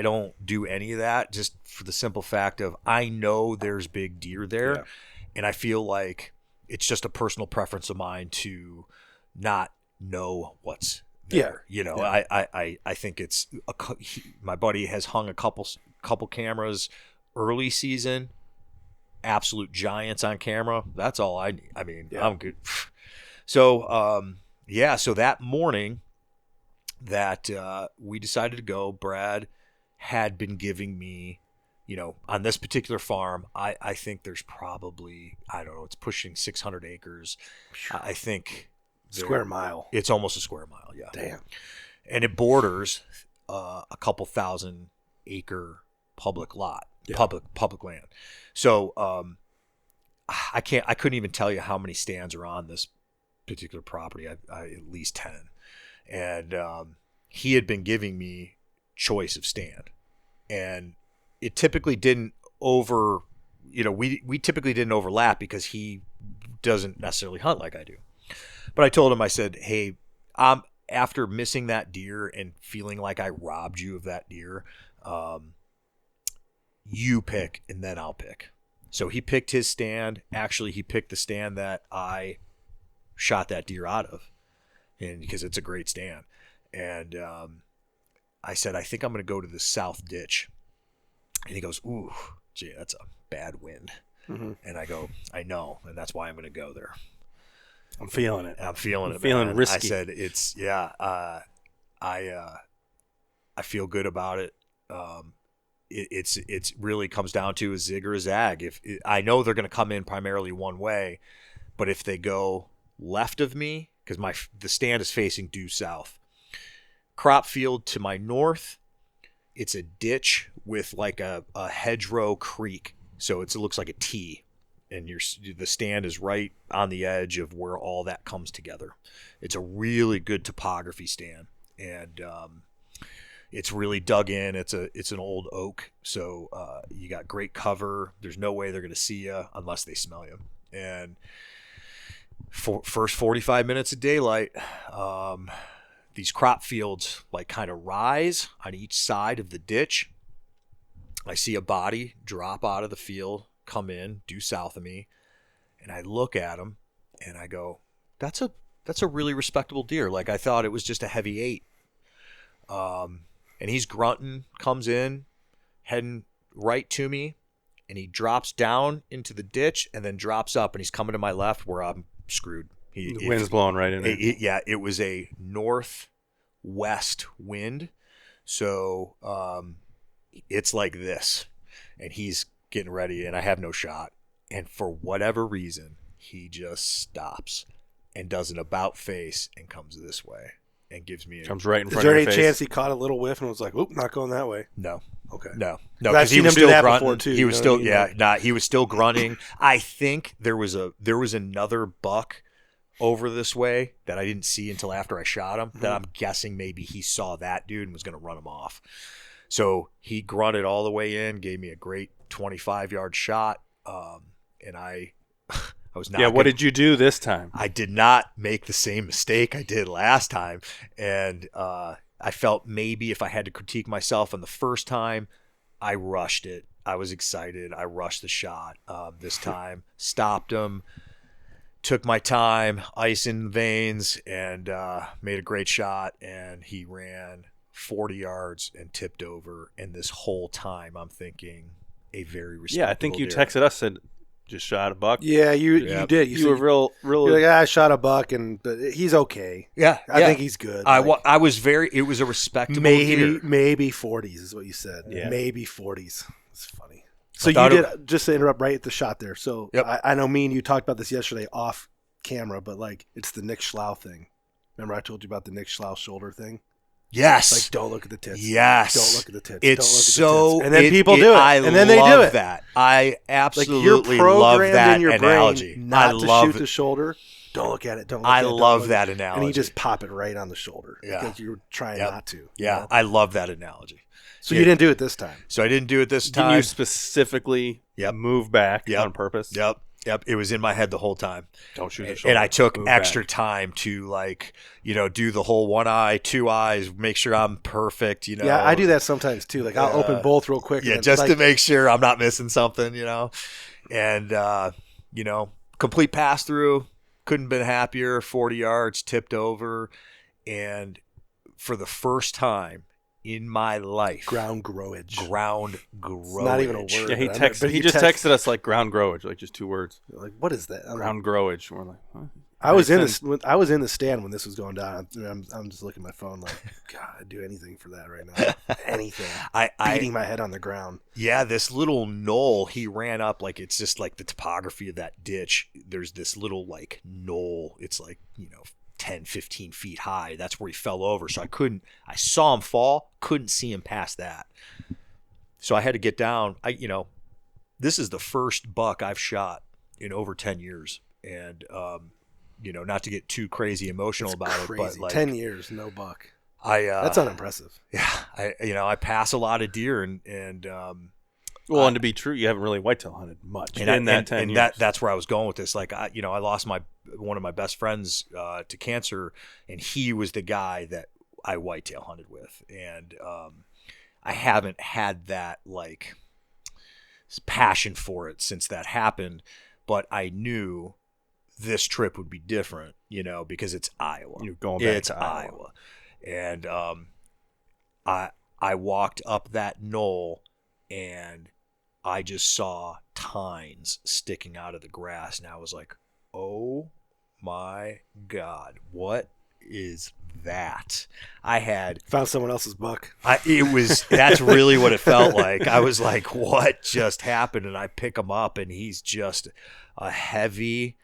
don't do any of that, just for the simple fact of I know there's big deer there. Yeah. And I feel like it's just a personal preference of mine to not know what's there. I think it's my buddy has hung a couple cameras early season, absolute giants on camera. That's all I need. I mean, I'm good. So, so that morning that we decided to go, Brad had been giving me, on this particular farm, I think there's probably, I don't know, it's pushing 600 acres. I think. Square mile. It's almost a square mile, yeah. Damn. And it borders a couple thousand acre public lot, public land. So I couldn't even tell you how many stands are on this particular property. I at least 10. And he had been giving me choice of stand, and it typically didn't we typically didn't overlap because he doesn't necessarily hunt like I do. But I told him, I said, hey, after missing that deer and feeling like I robbed you of that deer, you pick and then I'll pick. So he picked his stand. Actually, he picked the stand that I shot that deer out of, and because it's a great stand. And I said, I think I'm going to go to the south ditch. And he goes, ooh, gee, that's a bad wind. Mm-hmm. And I go, I know, and that's why I'm going to go there. I'm feeling it. I'm feeling it. Feeling man. risky. I said, it's I feel good about it. It's really comes down to a zig or a zag. I know they're going to come in primarily one way, but if they go left of me, because the stand is facing due south, crop field to my north, it's a ditch with like a hedgerow creek, so it looks like a T. And the stand is right on the edge of where all that comes together. It's a really good topography stand, and it's really dug in. It's an old oak, so you got great cover. There's no way they're going to see you unless they smell you. And first 45 minutes of daylight, these crop fields like kind of rise on each side of the ditch. I see a body drop out of the field, come in due south of me, and I look at him and I go, that's a really respectable deer. Like, I thought it was just a heavy 8. And he's grunting, comes in, heading right to me, and he drops down into the ditch and then drops up, and he's coming to my left where I'm screwed. The wind's blowing right in there. It was a northwest wind, so it's like this, and he's getting ready, and I have no shot, and for whatever reason he just stops and does an about face and comes this way and gives me comes right in front of your face. Is there any chance he caught a little whiff and was like, oop, not going that way? No. Okay. No, because he was still grunting. Too, he was still he was still grunting. I think there was another buck over this way that I didn't see until after I shot him, that I'm guessing maybe he saw that dude and was going to run him off. So he grunted all the way in, gave me a great 25-yard shot, and I was not. Yeah, what did you do this time? I did not make the same mistake I did last time, and I felt maybe if I had to critique myself on the first time, I rushed it. I was excited. I rushed the shot. This time, stopped him, took my time, ice in the veins, and made a great shot, and he ran 40 yards and tipped over, and this whole time I'm thinking a very respectable I think you deer. texted us, said just shot a buck. Yeah, you did. You were real. You're like, I shot a buck, but he's okay. Yeah, I think he's good. I was very. It was a respectable deer. Maybe 40s is what you said. Yeah. Maybe 40s. It's funny. So you did, just to interrupt right at the shot there. So I know me and you talked about this yesterday off camera, but like it's the Nick Schlau thing. Remember I told you about the Nick Schlau shoulder thing? Yes. Like, don't look at the tits. Yes. Don't look at the tits. It's don't look at the tits. And then people do it. And then they do it. That. I absolutely like you're love that in your analogy. Brain not to shoot the shoulder. Don't look at it. Don't look at it. I love that analogy. And you just pop it right on the shoulder because you're trying not to. Yeah, you know? I love that analogy. So you didn't do it this time. So I didn't do it this time. Didn't you specifically move back on purpose? Yep. It was in my head the whole time. Don't shoot the shoulder. And I took extra time to do the whole 1 eye, 2 eyes, make sure I'm perfect, Yeah, I do that sometimes too. Like I'll open both real quick. Yeah, just to make sure I'm not missing something, And, complete pass through. Couldn't have been happier. 40 yards, tipped over. And for the first time in my life. Ground growage. It's not even a word. Yeah, he just texted us like ground growage, like just 2 words. Like, what is that? Ground growage. We're like, huh? I was in the stand when this was going down. I'm just looking at my phone like, God, I'd do anything for that right now. Anything. Beating my head on the ground. Yeah, this little knoll he ran up, like it's just like the topography of that ditch. There's this little like knoll. It's like, 10, 15 feet high. That's where he fell over. So I saw him fall, couldn't see him past that. So I had to get down. This is the first buck I've shot in over 10 years. And, not to get too crazy emotional about it, but like 10 years, no buck. That's unimpressive. Yeah. I pass a lot of deer and and to be true, you haven't really whitetail hunted much in that 10 years. That's where I was going with this. Like, I lost one of my best friends to cancer, and he was the guy that I whitetail hunted with. And I haven't had that like passion for it since that happened, but I knew this trip would be different, because it's Iowa. You're going back to Iowa. And I walked up that knoll and I just saw tines sticking out of the grass, and I was like, oh my God, what is that? I had found someone else's buck. That's really what it felt like. I was like, what just happened? And I pick him up, and he's just a heavy,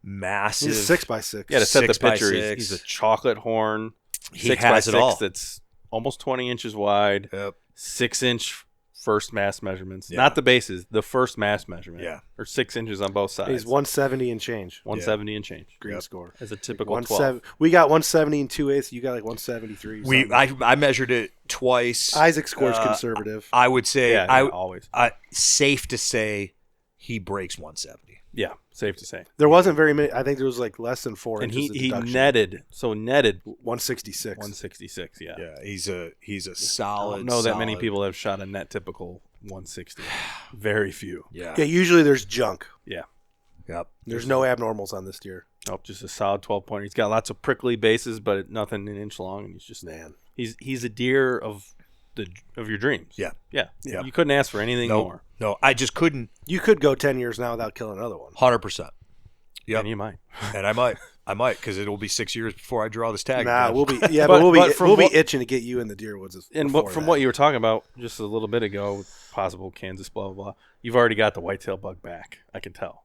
massive. He's 6x6. Yeah, to set the picture, he's a chocolate horn. He has it all. That's almost 20 inches wide. Yep. 6-inch first mass measurements, Yeah. not the bases, the first mass measurement. Yeah. Or 6 inches on both sides. He's 170 and change. 170 and change. Green score. As a typical 12. We got 170 and 2/8. You got like 173. I measured it twice. Isaac scores conservative. I would say always. Safe to say he breaks 170. Yeah, safe to say. There wasn't very many. I think there was like less than 4 And inches of he deduction. netted 166. 166, yeah. Yeah, he's a solid. I don't know that many solid- people have shot a net typical 160. Very few. Yeah. Yeah, usually there's junk. Yeah. Yep. There's no abnormals on this deer. Nope, just a solid 12-pointer. He's got lots of prickly bases, but nothing an inch long, and he's just He's a deer of your dreams. Yeah. Yeah. Yeah. You couldn't ask for anything more. No, I just couldn't. You could go 10 years now without killing another one. 100%. Yeah. And you might. And I might, because it'll be 6 years before I draw this tag. Nah, again. we'll be But be itching to get you in the deer woods. And from what you were talking about just a little bit ago, possible Kansas, blah, blah, blah, you've already got the whitetail bug back. I can tell.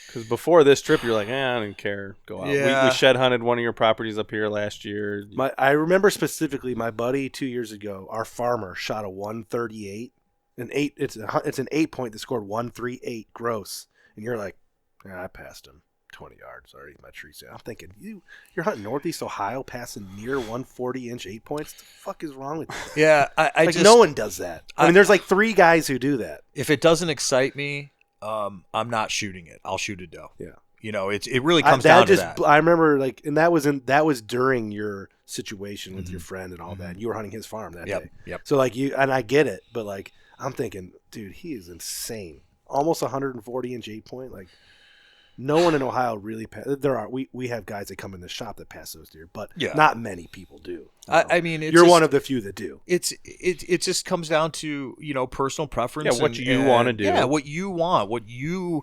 Because before this trip, you're like, I didn't care. Go out. Yeah. We shed hunted one of your properties up here last year. I remember specifically my buddy 2 years ago, our farmer shot a 138. It's an 8-point that scored 138 gross. And you're like, I passed him 20 yards already. My tree stand. I'm thinking, you're hunting Northeast Ohio passing near 140-inch 8 points? What the fuck is wrong with you? Yeah, I just, no one does that. I mean, there's like 3 guys who do that. If it doesn't excite me, I'm not shooting it. I'll shoot a doe. Yeah. It really comes down to that. I remember and that was during your situation with your friend and all that. You were hunting his farm that day. Yep. So and I get it, but like I'm thinking, dude, he is insane. Almost 140-inch 8-point. Like no one in Ohio really we have guys that come in the shop that pass those deer, but not many people do. I mean, you're one of the few that do. It just comes down to personal preference. Yeah, what you want to do. Yeah, what you want, what you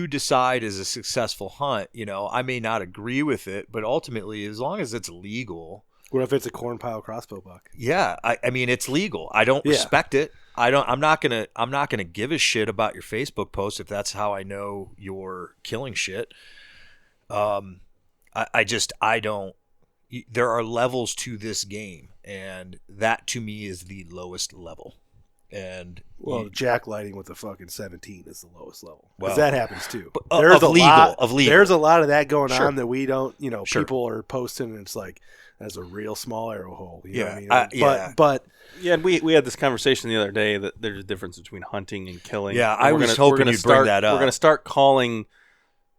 decide is a successful hunt. I may not agree with it, but ultimately, as long as it's legal. What if it's a corn pile crossbow buck? Yeah, I mean it's legal. I don't respect it. I'm not gonna give a shit about your Facebook post if that's how I know you're killing shit. I don't. There are levels to this game, and that to me is the lowest level. And jack lighting with a fucking 17 is the lowest level. Well, that happens too. There's of legal. There's a lot of that going Sure. on that we don't. Sure. People are posting, and it's like that's a real small arrow hole. You know what I mean? But yeah, and we had this conversation the other day that there's a difference between hunting and killing. Yeah, and I was hoping you'd bring that up. We're going to start calling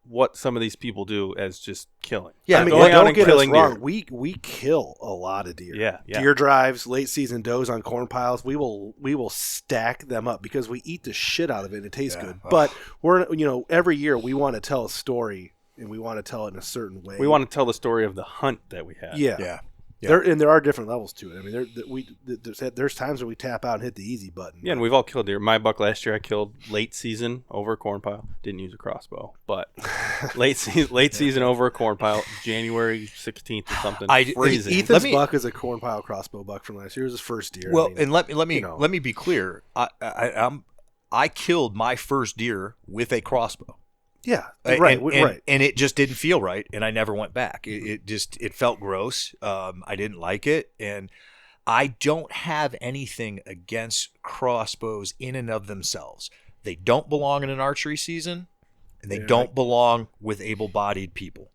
what some of these people do as just killing. Yeah, I mean, going out don't and get us killing wrong. deer. We kill a lot of deer. Yeah. Deer drives, late season does on corn piles. We will stack them up because we eat the shit out of it and it tastes good. But we're every year we want to tell a story and we want to tell it in a certain way. We want to tell the story of the hunt that we had. Yeah. Yeah. There are different levels to it. I mean, there's times where we tap out and hit the easy button. Yeah, and we've all killed deer. My buck last year, I killed late season over a corn pile. Didn't use a crossbow, but late season over a corn pile, January 16th or something. Freezing. Ethan's buck is a corn pile crossbow buck from last year. It was his first deer. Well, and let me be clear. I killed my first deer with a crossbow. Yeah, right. And it just didn't feel right, and I never went back. It felt gross. I didn't like it, and I don't have anything against crossbows in and of themselves. They don't belong in an archery season, and they don't belong with able-bodied people.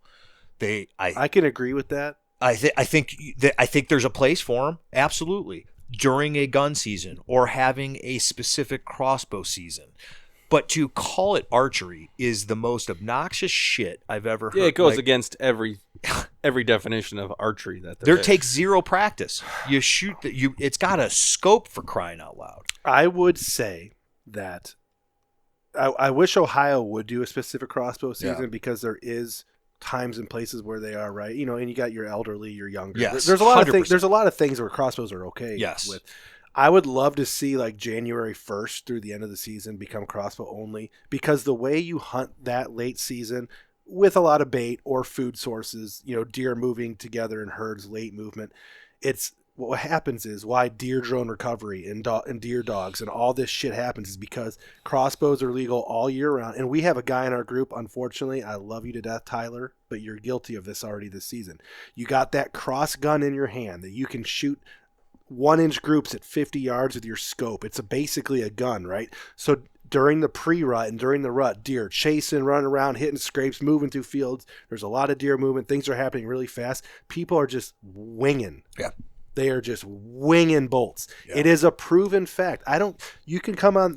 I can agree with that. I think there's a place for them, absolutely, during a gun season or having a specific crossbow season. But to call it archery is the most obnoxious shit I've ever heard. Yeah, it goes against every definition of archery that there takes zero practice. You shoot it's got a scope, for crying out loud. I would say that I wish Ohio would do a specific crossbow season because there is times and places where they are, right. And you got your elderly, your younger. Yes, there's a lot 100%. of things. There's a lot of things where crossbows are okay. Yes. With. I would love to see like January 1st through the end of the season become crossbow only, because the way you hunt that late season with a lot of bait or food sources, deer moving together in herds, late movement, it's what happens is why deer drone recovery and deer dogs and all this shit happens is because crossbows are legal all year round. And we have a guy in our group, unfortunately, I love you to death, Tyler, but you're guilty of this already this season. You got that cross gun in your hand that you can shoot 1-inch groups at 50 yards with your scope. It's basically a gun, right? So during the pre-rut and during the rut, deer chasing, running around, hitting scrapes, moving through fields. There's a lot of deer movement. Things are happening really fast. People are just winging. Yeah. They are just winging bolts. Yeah. It is a proven fact. You can comment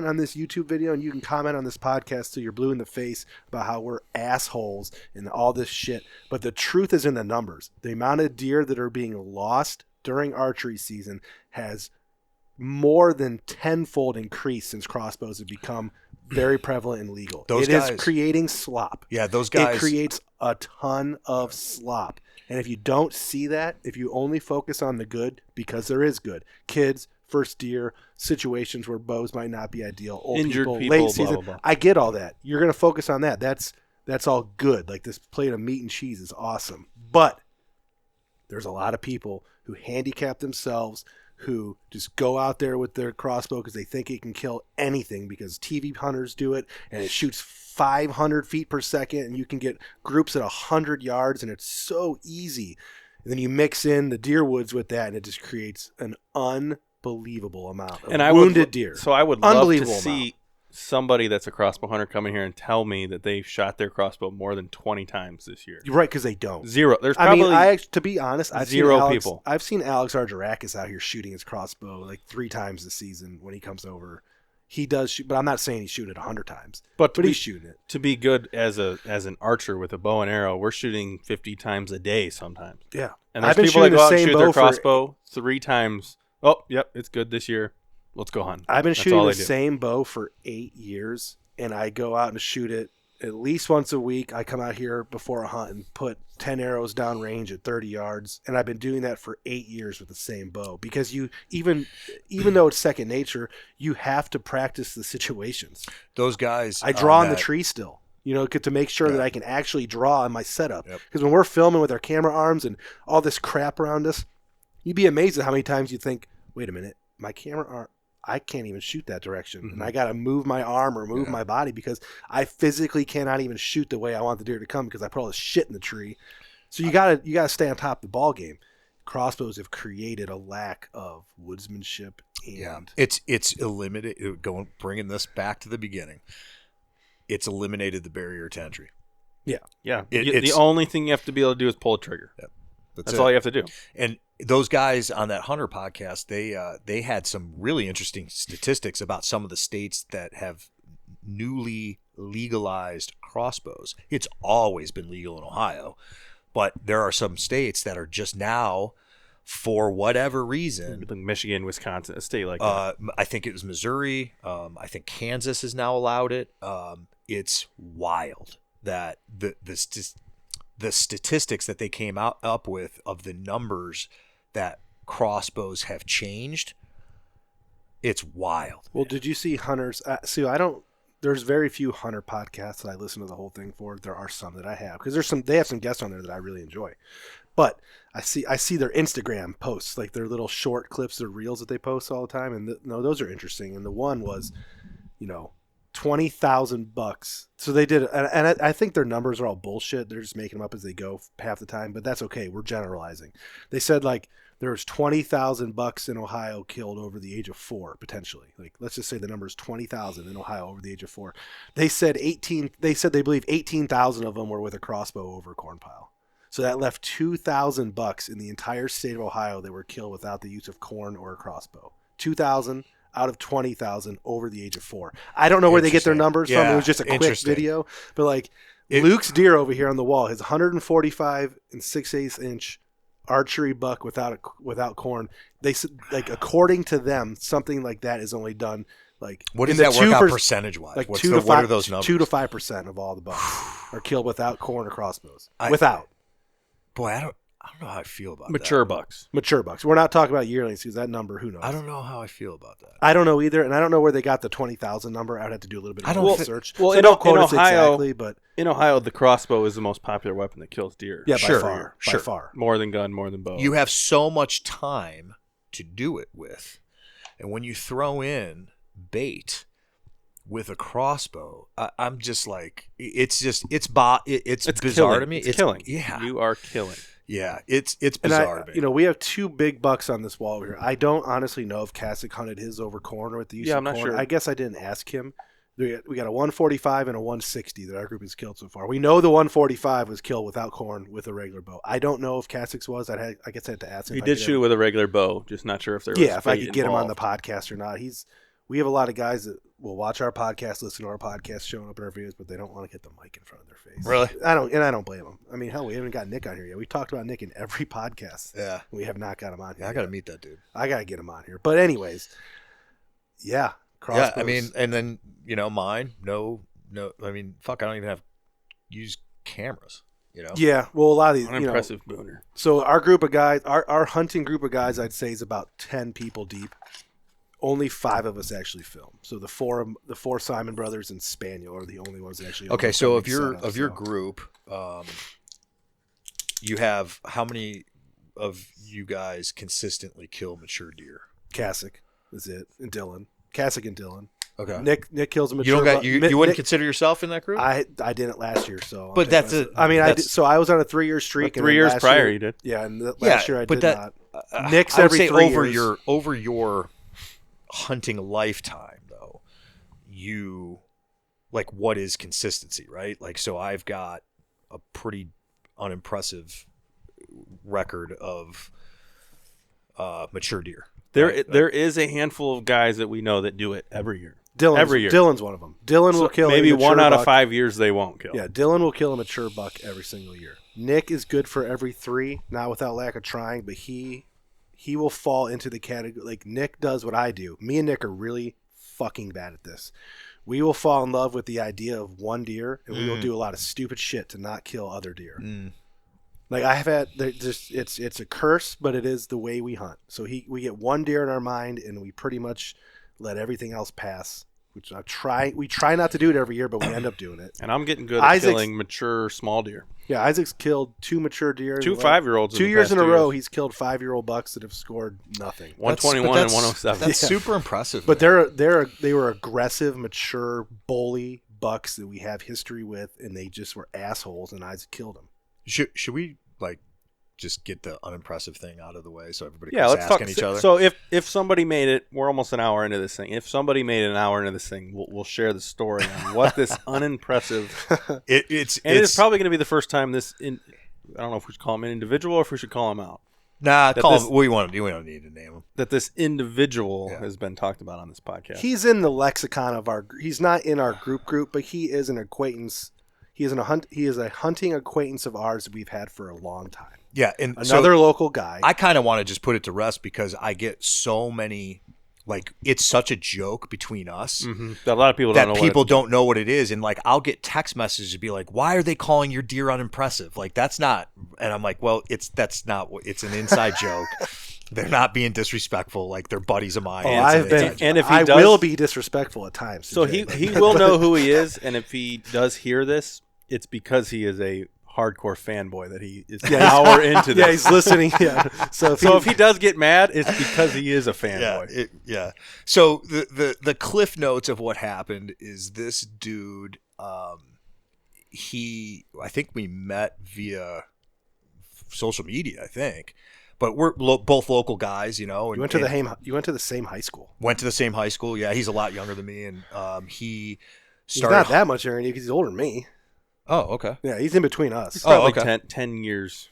on this YouTube video and you can comment on this podcast till you're blue in the face about how we're assholes and all this shit. But the truth is in the numbers. The amount of deer that are being lost during archery season has more than tenfold increased since crossbows have become very prevalent and legal. It is creating slop. Yeah, those guys. It creates a ton of slop. And if you don't see that, if you only focus on the good, because there is good, kids, first deer, situations where bows might not be ideal, old injured people, people, late season, blah, blah, blah. I get all that. You're going to focus on that. That's all good. Like this plate of meat and cheese is awesome. But there's a lot of people who handicap themselves, who just go out there with their crossbow because they think it can kill anything because TV hunters do it and it shoots 500 feet per second and you can get groups at 100 yards and it's so easy. And then you mix in the deer woods with that and it just creates an unbelievable amount of wounded deer. So I would love to see somebody that's a crossbow hunter come in here and tell me that they've shot their crossbow more than 20 times this year. You're right, because they don't. Zero. There's probably to be honest, I've zero people. I've seen Alex Argerakis out here shooting his crossbow like 3 times this season when he comes over. He does shoot, but I'm not saying he's shooting it 100 times. But he's shooting it. To be good as an archer with a bow and arrow, we're shooting 50 times a day sometimes. Yeah. And there's people that go out and shoot their crossbow 3 times. Oh, yep, it's good this year. Let's go hunt. I've been shooting the same bow for 8 years, and I go out and shoot it at least once a week. I come out here before a hunt and put 10 arrows down range at 30 yards, and I've been doing that for 8 years with the same bow because you even though it's second nature, you have to practice the situations. Those guys, I draw on the tree still, to make sure that I can actually draw on my setup. Because when we're filming with our camera arms and all this crap around us, you'd be amazed at how many times you think, wait a minute, my camera arm, I can't even shoot that direction. And I got to move my arm or move my body because I physically cannot even shoot the way I want the deer to come because I put all this shit in the tree. So you got to stay on top of the ball game. Crossbows have created a lack of woodsmanship. And it's eliminated. Bringing this back to the beginning. It's eliminated the barrier to entry. Yeah. The only thing you have to be able to do is pull a trigger. Yep. That's all you have to do. And those guys on that Hunter podcast, they had some really interesting statistics about some of the states that have newly legalized crossbows. It's always been legal in Ohio, but there are some states that are just now, for whatever reason, like Michigan, Wisconsin, a state like that. I think it was Missouri. I think Kansas has now allowed it. It's wild that the statistics that they came up with of the numbers that crossbows have changed, it's wild. Well, did you see hunters? There's very few hunter podcasts that I listen to the whole thing for. There are some that I have because they have some guests on there that I really enjoy. But I see their Instagram posts, like their little short clips, their reels that they post all the time, and those are interesting. And the one was, $20,000. So they did, and I think their numbers are all bullshit. They're just making them up as they go half the time, but that's okay. We're generalizing. They said like there's 20,000 bucks in Ohio killed over the age of 4 potentially. Like let's just say the number is 20,000 in Ohio over the age of 4. They said they believe 18,000 of them were with a crossbow over a corn pile. So that left 2,000 bucks in the entire state of Ohio that were killed without the use of corn or a crossbow. 2,000 out of 20,000 over the age of 4. I don't know where they get their numbers from. It was just a quick video. But like Luke's deer over here on the wall, his 145 and 6/8 inch archery buck without corn. They said like according to them, something like that is only done like what does that work out percentage wise? Like what are those numbers? 2 to 5% of all the bucks are killed without corn or crossbows. Without. Boy, I don't know how I feel about mature that. bucks. Mature bucks. We're not talking about yearlings because that number, who knows? I don't know how I feel about that. I don't know either, and I don't know where they got the 20,000 number. I'd have to do a little bit of research. Well, so don't quote us Ohio, exactly, but in Ohio, the crossbow is the most popular weapon that kills deer. Yeah, Sure, by far. More than gun, more than bow. You have so much time to do it with, and when you throw in bait with a crossbow, I'm just like, it's bizarre killing. to me. It's killing. Yeah, you are killing. Yeah, it's bizarre to me. We have 2 big bucks on this wall over here. I don't honestly know if Kasich hunted his over corn or with the use of I'm not corn. sure. I guess I didn't ask him. We got a 145 and a 160 that our group has killed so far. We know the 145 was killed without corn with a regular bow. I don't know if Kasich's was. I guess I had to ask him. He did shoot with a regular bow, just not sure if there was if I could get involved. him on the podcast or not. We have a lot of guys that will watch our podcast, listen to our podcast, showing up in our videos, but they don't want to get the mic in front of their face. Really? I don't blame them. I mean, hell, we haven't got Nick on here yet. We talked about Nick in every podcast. Yeah. We have not got him on here. Yeah, I got to meet that dude. I got to get him on here. But anyways, yeah. Crossbows. Yeah, I mean, and then, mine, no, I mean, fuck, I don't even use cameras, Yeah, well, a lot of these, Unimpressive Booner. So our group of guys, our hunting group of guys, I'd say is about 10 people deep. Only 5 of us actually film. So the four Siman Brothers and Spaniel are the only ones that actually. Okay, so of your group, you have how many of you guys consistently kill mature deer? Kasich is it, and Dylan. Kasich and Dylan. Okay. Nick kills a mature. You wouldn't consider yourself in that group? I didn't last year, so. But that's a. I mean, I did, so I was on a 3-year streak. 3 years prior, you did. Yeah, and last year I did not. Nick's I would every say 3 over years. over your hunting lifetime, though, what is consistency, right? Like, so I've got a pretty unimpressive record of mature deer. There is a handful of guys that we know that do it every year. Every year. Dylan's one of them. Dylan will kill maybe a mature 1 out of buck. 5 years they won't kill. Yeah, Dylan will kill a mature buck every single year. Nick is good for every 3, not without lack of trying, but he will fall into the category. Like, Nick does what I do. Me and Nick are really fucking bad at this. We will fall in love with the idea of one deer, and we will do a lot of stupid shit to not kill other deer. Like, I have had, it's a curse, but it is the way we hunt. So we get one deer in our mind, and we pretty much let everything else pass. Which we try not to do it every year, but we end up doing it. And I'm getting good at killing mature small deer. Yeah, Isaac's killed 2 mature deer. 2 5-year-olds. 2 years in a row, he's killed 5-year-old bucks that have scored nothing. 121 and 107. That's super impressive. But they were aggressive, mature, bully bucks that we have history with, and they just were assholes, and Isaac killed them. Should we just get the unimpressive thing out of the way so everybody let's asking talk each other? So if somebody made it, we're almost an hour into this thing. If somebody made an hour into this thing, we'll share the story on what this unimpressive. It's probably going to be the first time I don't know if we should call him an individual or if we should call him out. Nah, call him. We don't need to name him. That this individual has been talked about on this podcast. He's in the lexicon of our. He's not in our group, but he is an acquaintance. He is a hunting acquaintance of ours that we've had for a long time. Yeah, and another local guy. I kind of want to just put it to rest because I get so many like it's such a joke between us that a lot of people don't know what it is. And like I'll get text messages to be like, why are they calling your deer unimpressive? Like that's not. And I'm like, well, that's not what it's an inside joke. They're not being disrespectful. Like they're buddies of mine. I've been, and if he will be disrespectful at times. So he will know who he is, and if he does hear this, it's because he is a hardcore fanboy that he is an hour into this. Yeah, he's listening. Yeah. So if he does get mad, it's because he is a fanboy. Yeah. So the cliff notes of what happened is this dude. I think we met via social media. I think, but we're both local guys, you know. And, you went to the same high school. Went to the same high school. Yeah, he's a lot younger than me, and he's not that much younger than you because he's older than me. Oh, okay. Yeah, he's in between us. He's probably 10 years.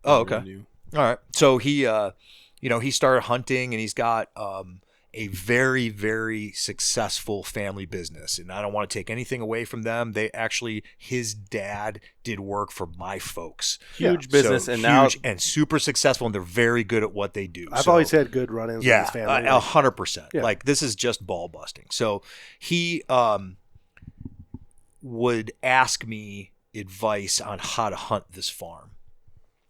Oh, okay. All right. So he, he started hunting, and he's got a very, very successful family business. And I don't want to take anything away from them. His dad did work for my folks. Huge business, and huge now and super successful, and they're very good at what they do. I've always had good run-ins with his family. 100%. Yeah. Like this is just ball busting. So he would ask me advice on how to hunt this farm,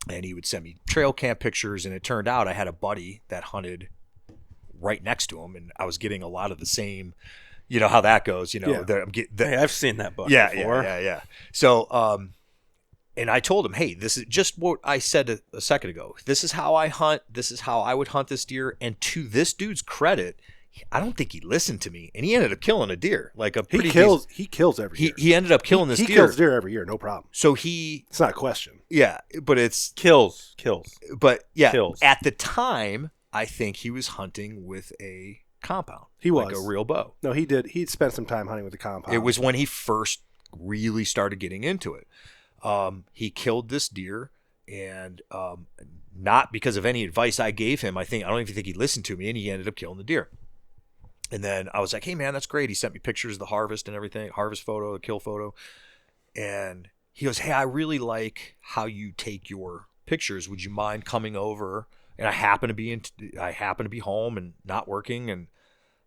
and he would send me trail camp pictures, and it turned out I had a buddy that hunted right next to him, and I was getting a lot of the same, you know how that goes, hey, I've seen that book before. Yeah. So and I told him, hey, this is just what I said a second ago. This is how I hunt. This is how I would hunt this deer. And to this dude's credit, I don't think he listened to me, and he ended up killing a deer. Like he kills every year. He ended up killing this deer. He kills deer every year, no problem. So it's not a question. Yeah, but it's kills. But yeah, kills. At the time, I think he was hunting with a compound. He was like a real bow. No, he did. He'd spent some time hunting with the compound. It was when he first really started getting into it. He killed this deer, and not because of any advice I gave him. I don't even think he listened to me, and he ended up killing the deer. And then I was like, hey, man, that's great. He sent me pictures of the harvest and everything, harvest photo, a kill photo. And he goes, hey, I really like how you take your pictures. Would you mind coming over? And I happen to be home and not working. And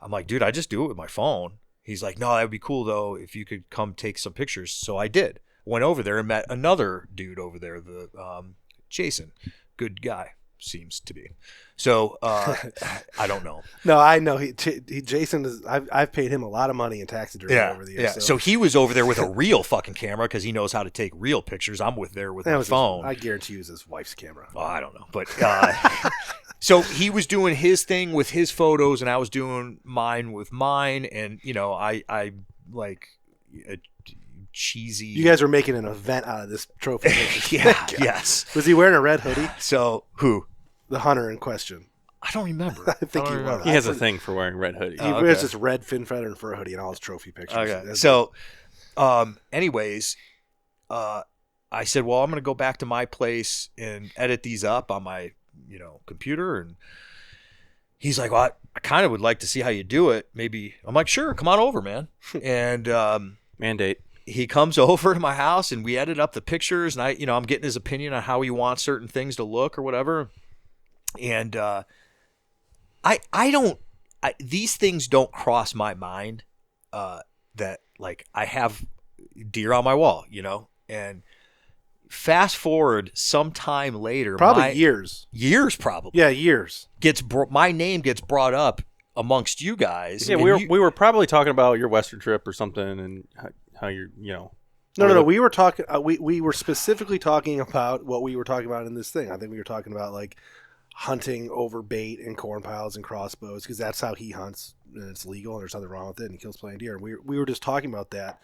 I'm like, dude, I just do it with my phone. He's like, no, that would be cool, though, if you could come take some pictures. So I did. Went over there and met another dude over there, Jason. Good guy. Seems to be. So I don't know. No, I know Jason is. I've paid him a lot of money in taxidermy over the years. Yeah. So he was over there with a real fucking camera because he knows how to take real pictures. I'm there with my phone. I guarantee you, it was his wife's camera. Oh, I don't know, but so he was doing his thing with his photos, and I was doing mine with mine, and I like. Cheesy. You guys were making an event out of this trophy. Yeah. Yes. Was he wearing a red hoodie? So who? The hunter in question. I don't remember. I think he was. He has a thing for wearing red hoodies. He wears this red fin feather and fur hoodie in all his trophy pictures. Okay. So, anyways, I said, well, I'm going to go back to my place and edit these up on my, computer. And he's like, well, I kind of would like to see how you do it. Maybe. I'm like, sure, come on over, man. And mandate. He comes over to my house, and we edit up the pictures, and I'm getting his opinion on how he wants certain things to look or whatever. And these things don't cross my mind that like I have deer on my wall, and fast forward sometime later, probably years probably. Yeah, years. My name gets brought up amongst you guys. Yeah, we were probably talking about your Western trip or something, and how you're, No. We were talking. We were specifically talking about what we were talking about in this thing. I think we were talking about like hunting over bait and corn piles and crossbows because that's how he hunts, and it's legal, and there's nothing wrong with it. And he kills plenty of deer. And we were just talking about that,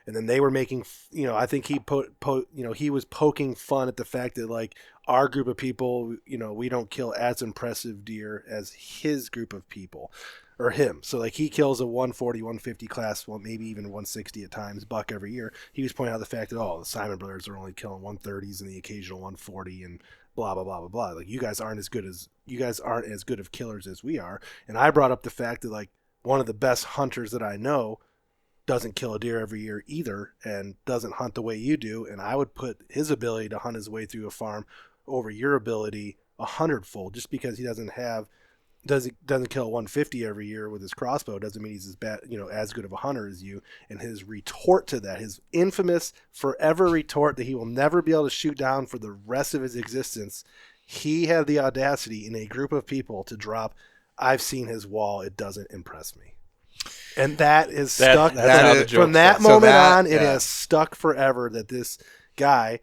and then they were making. I think he he was poking fun at the fact that like our group of people, we don't kill as impressive deer as his group of people. Or him. So like he kills a 140, 150 class, well maybe even 160 at times buck every year. He was pointing out the fact that the Siman Brothers are only killing 130s and the occasional 140 and blah blah blah blah blah. Like you guys aren't as good of killers as we are. And I brought up the fact that like one of the best hunters that I know doesn't kill a deer every year either and doesn't hunt the way you do. And I would put his ability to hunt his way through a farm over your ability 100-fold just because he doesn't have doesn't kill 150 every year with his crossbow doesn't mean he's as bad, as good of a hunter as you. And his retort to that, his infamous forever retort that he will never be able to shoot down for the rest of his existence, he had the audacity in a group of people to drop, "I've seen his wall. It doesn't impress me." And that is stuck. From that moment on, it has stuck forever that this guy,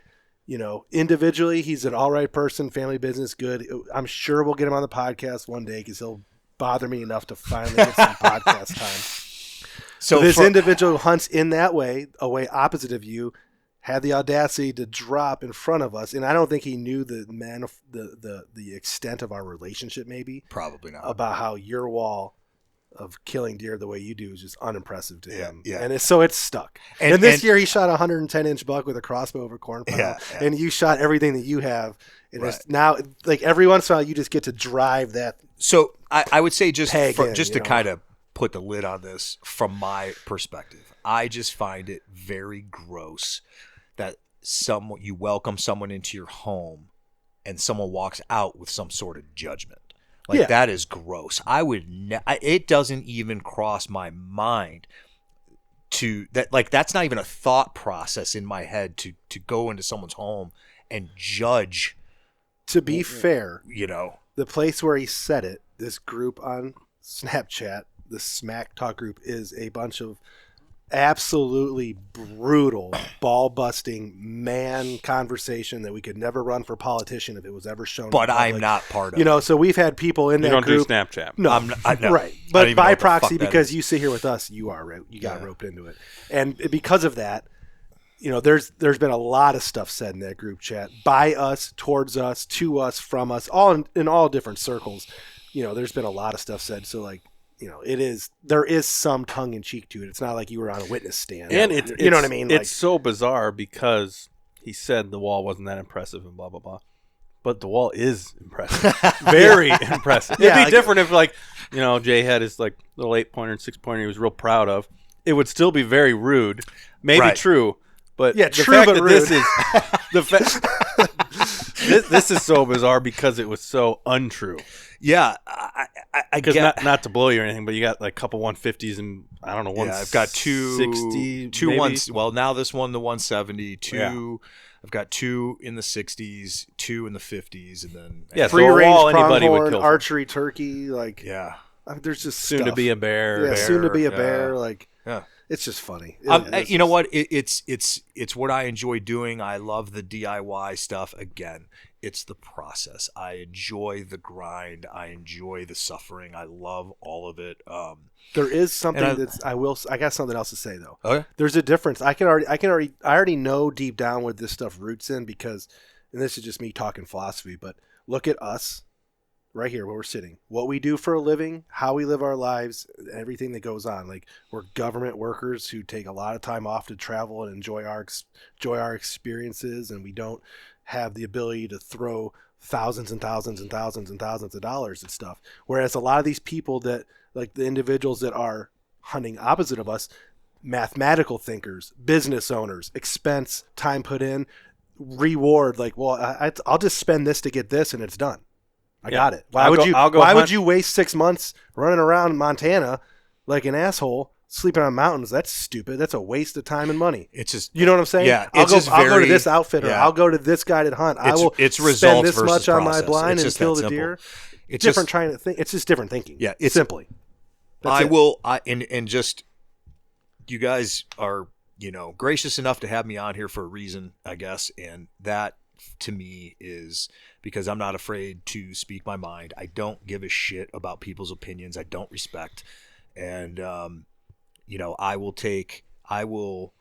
individually, he's an all right person, family business, good. I'm sure we'll get him on the podcast one day because he'll bother me enough to finally get some podcast time. So this individual who hunts in that way, a way opposite of you, had the audacity to drop in front of us, and I don't think he knew the extent of our relationship. Maybe probably not about how your wall of killing deer the way you do is just unimpressive to him. Yeah. And it's stuck. And this year he shot a 110-inch buck with a crossbow over corn pile. Yeah. And you shot everything that you have. And right. It's now, like, every once in a while you just get to drive that. So I would say just to kind of put the lid on this from my perspective, I just find it very gross that you welcome someone into your home and someone walks out with some sort of judgment. That is gross. I would it doesn't even cross my mind to that. Like, that's not even a thought process in my head to go into someone's home and judge. To be fair, the place where he said it, this group on Snapchat, the Smack Talk group, is a bunch of absolutely brutal, ball-busting man conversation that we could never run for politician if it was ever shown. But I'm not part of it. So we've had people in that group. You don't do Snapchat. No, no. Right. But by proxy, because you sit here with us, you got roped into it. And because of that, there's been a lot of stuff said in that group chat by us, towards us, to us, from us, all in all different circles. There's been a lot of stuff said. So, like, there is some tongue in cheek to it. It's not like you were on a witness stand. And you know what I mean? It's so bizarre because he said the wall wasn't that impressive and blah, blah, blah. But the wall is impressive. Very impressive. It'd be different if, Jay had his little 8-pointer and 6-pointer he was real proud of. It would still be very rude. Maybe true. But the true fact but that rude. This is so bizarre because it was so untrue. Yeah, I get not to blow you or anything, but you got like a couple 150s and I don't know. I've got 260, well, now this one the 170, I've got 2 in the 60s, 2 in the 50s, and then free range anybody would kill archery turkey. There's just soon stuff. To be a bear. Yeah, soon to be a bear. It's just funny. You know what? It's what I enjoy doing. I love the DIY stuff. Again, it's the process. I enjoy the grind. I enjoy the suffering. I love all of it. There is something I got something else to say though. Okay. There's a difference. I already know deep down where this stuff roots in because, and this is just me talking philosophy, but look at us. Right here where we're sitting, what we do for a living, how we live our lives, everything that goes on. Like, we're government workers who take a lot of time off to travel and enjoy our experiences, and we don't have the ability to throw thousands and thousands and thousands and thousands of dollars at stuff. Whereas a lot of these people that, like the individuals that are hunting opposite of us, mathematical thinkers, business owners, expense, time put in, reward, like, well, I'll just spend this to get this and it's done. I got it. Why would you waste 6 months running around Montana like an asshole, sleeping on mountains? That's stupid. That's a waste of time and money. It's just, you know what I'm saying? Yeah, I'll go to this outfitter. I'll go to this guy to hunt. I will spend this much on my blind and kill the deer. It's different trying to think. It's just different thinking. Yeah, it's simply. And just you guys are gracious enough to have me on here for a reason, I guess, and that to me is because I'm not afraid to speak my mind. I don't give a shit about people's opinions. I don't respect. And, I will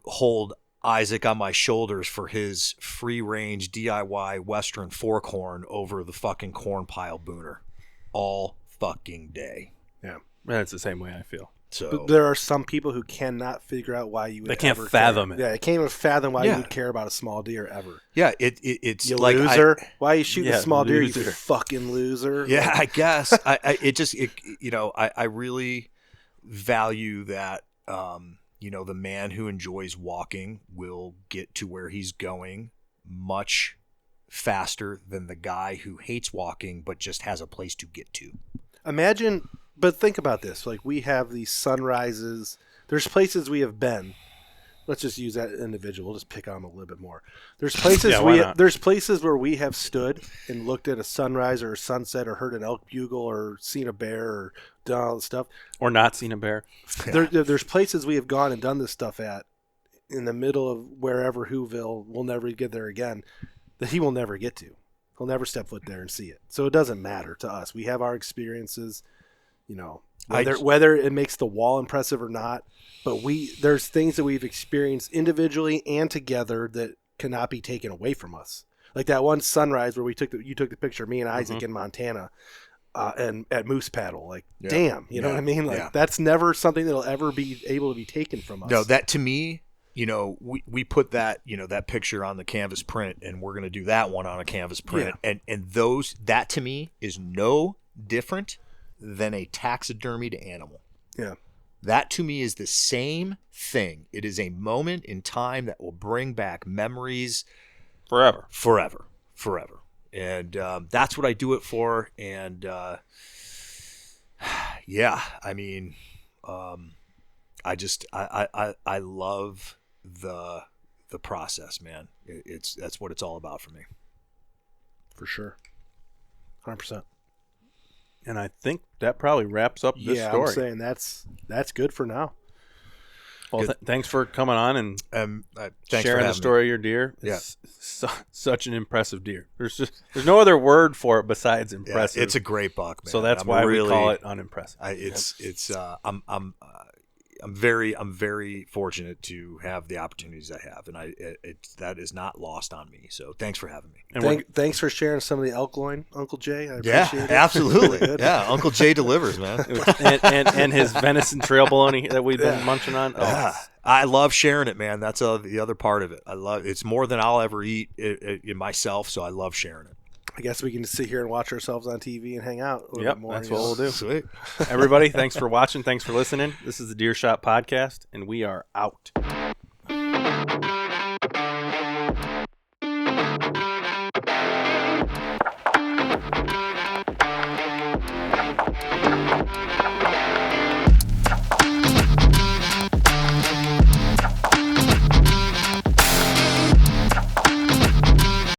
hold Isaac on my shoulders for his free range DIY Western forkhorn over the fucking corn pile Booner all fucking day. Yeah. That's the same way I feel. So, but there are some people who cannot figure out why you would. They can't fathom it. Yeah, they can't even fathom why you would care about a small deer ever. Yeah, it's you like loser. Why are you shooting a small deer? You fucking loser. Yeah, I guess. I really value that. The man who enjoys walking will get to where he's going much faster than the guy who hates walking but just has a place to get to. Imagine, but think about this. Like, we have these sunrises. There's places we have been. Let's just use that individual. We'll just pick on him a little bit more. There's places there's places where we have stood and looked at a sunrise or a sunset or heard an elk bugle or seen a bear or done all this stuff. Or not seen a bear. There's places we have gone and done this stuff at in the middle of wherever Whoville, we'll never get there again, that he will never get to. He'll never step foot there and see it. So it doesn't matter to us. We have our experiences, you know, whether it makes the wall impressive or not. But there's things that we've experienced individually and together that cannot be taken away from us. Like that one sunrise where you took the picture of me and Isaac in Montana, and at Moose Paddle. Like, damn, you know what I mean? Like that's never something that'll ever be able to be taken from us. No, that to me, you know, we put that, you know, that picture on the canvas print, and we're going to do that one on a canvas print, and that to me is no different than a taxidermied animal. Yeah. That to me is the same thing. It is a moment in time that will bring back memories forever. And that's what I do it for. And yeah, I mean, I love the process, man. That's what it's all about for me. For sure. 100%. And I think that probably wraps up this story. I'm saying that's good for now. Well, thanks for coming on and sharing the story of your deer. It's such an impressive deer. There's no other word for it besides impressive. It's a great buck, man. So that's why we call it unimpressive. I'm very fortunate to have the opportunities I have, and that is not lost on me. So thanks for having me. And thanks for sharing some of the elk loin, Uncle Jay. I appreciate it. Absolutely. Yeah, Uncle Jay delivers, man. and his venison trail bologna that we've been munching on. I love sharing it, man. That's the other part of it. It's more than I'll ever eat in myself, so I love sharing it. I guess we can just sit here and watch ourselves on TV and hang out a little bit more. That's what we'll do. Sweet. Everybody, thanks for watching. Thanks for listening. This is the Deer Shot Podcast, and we are out.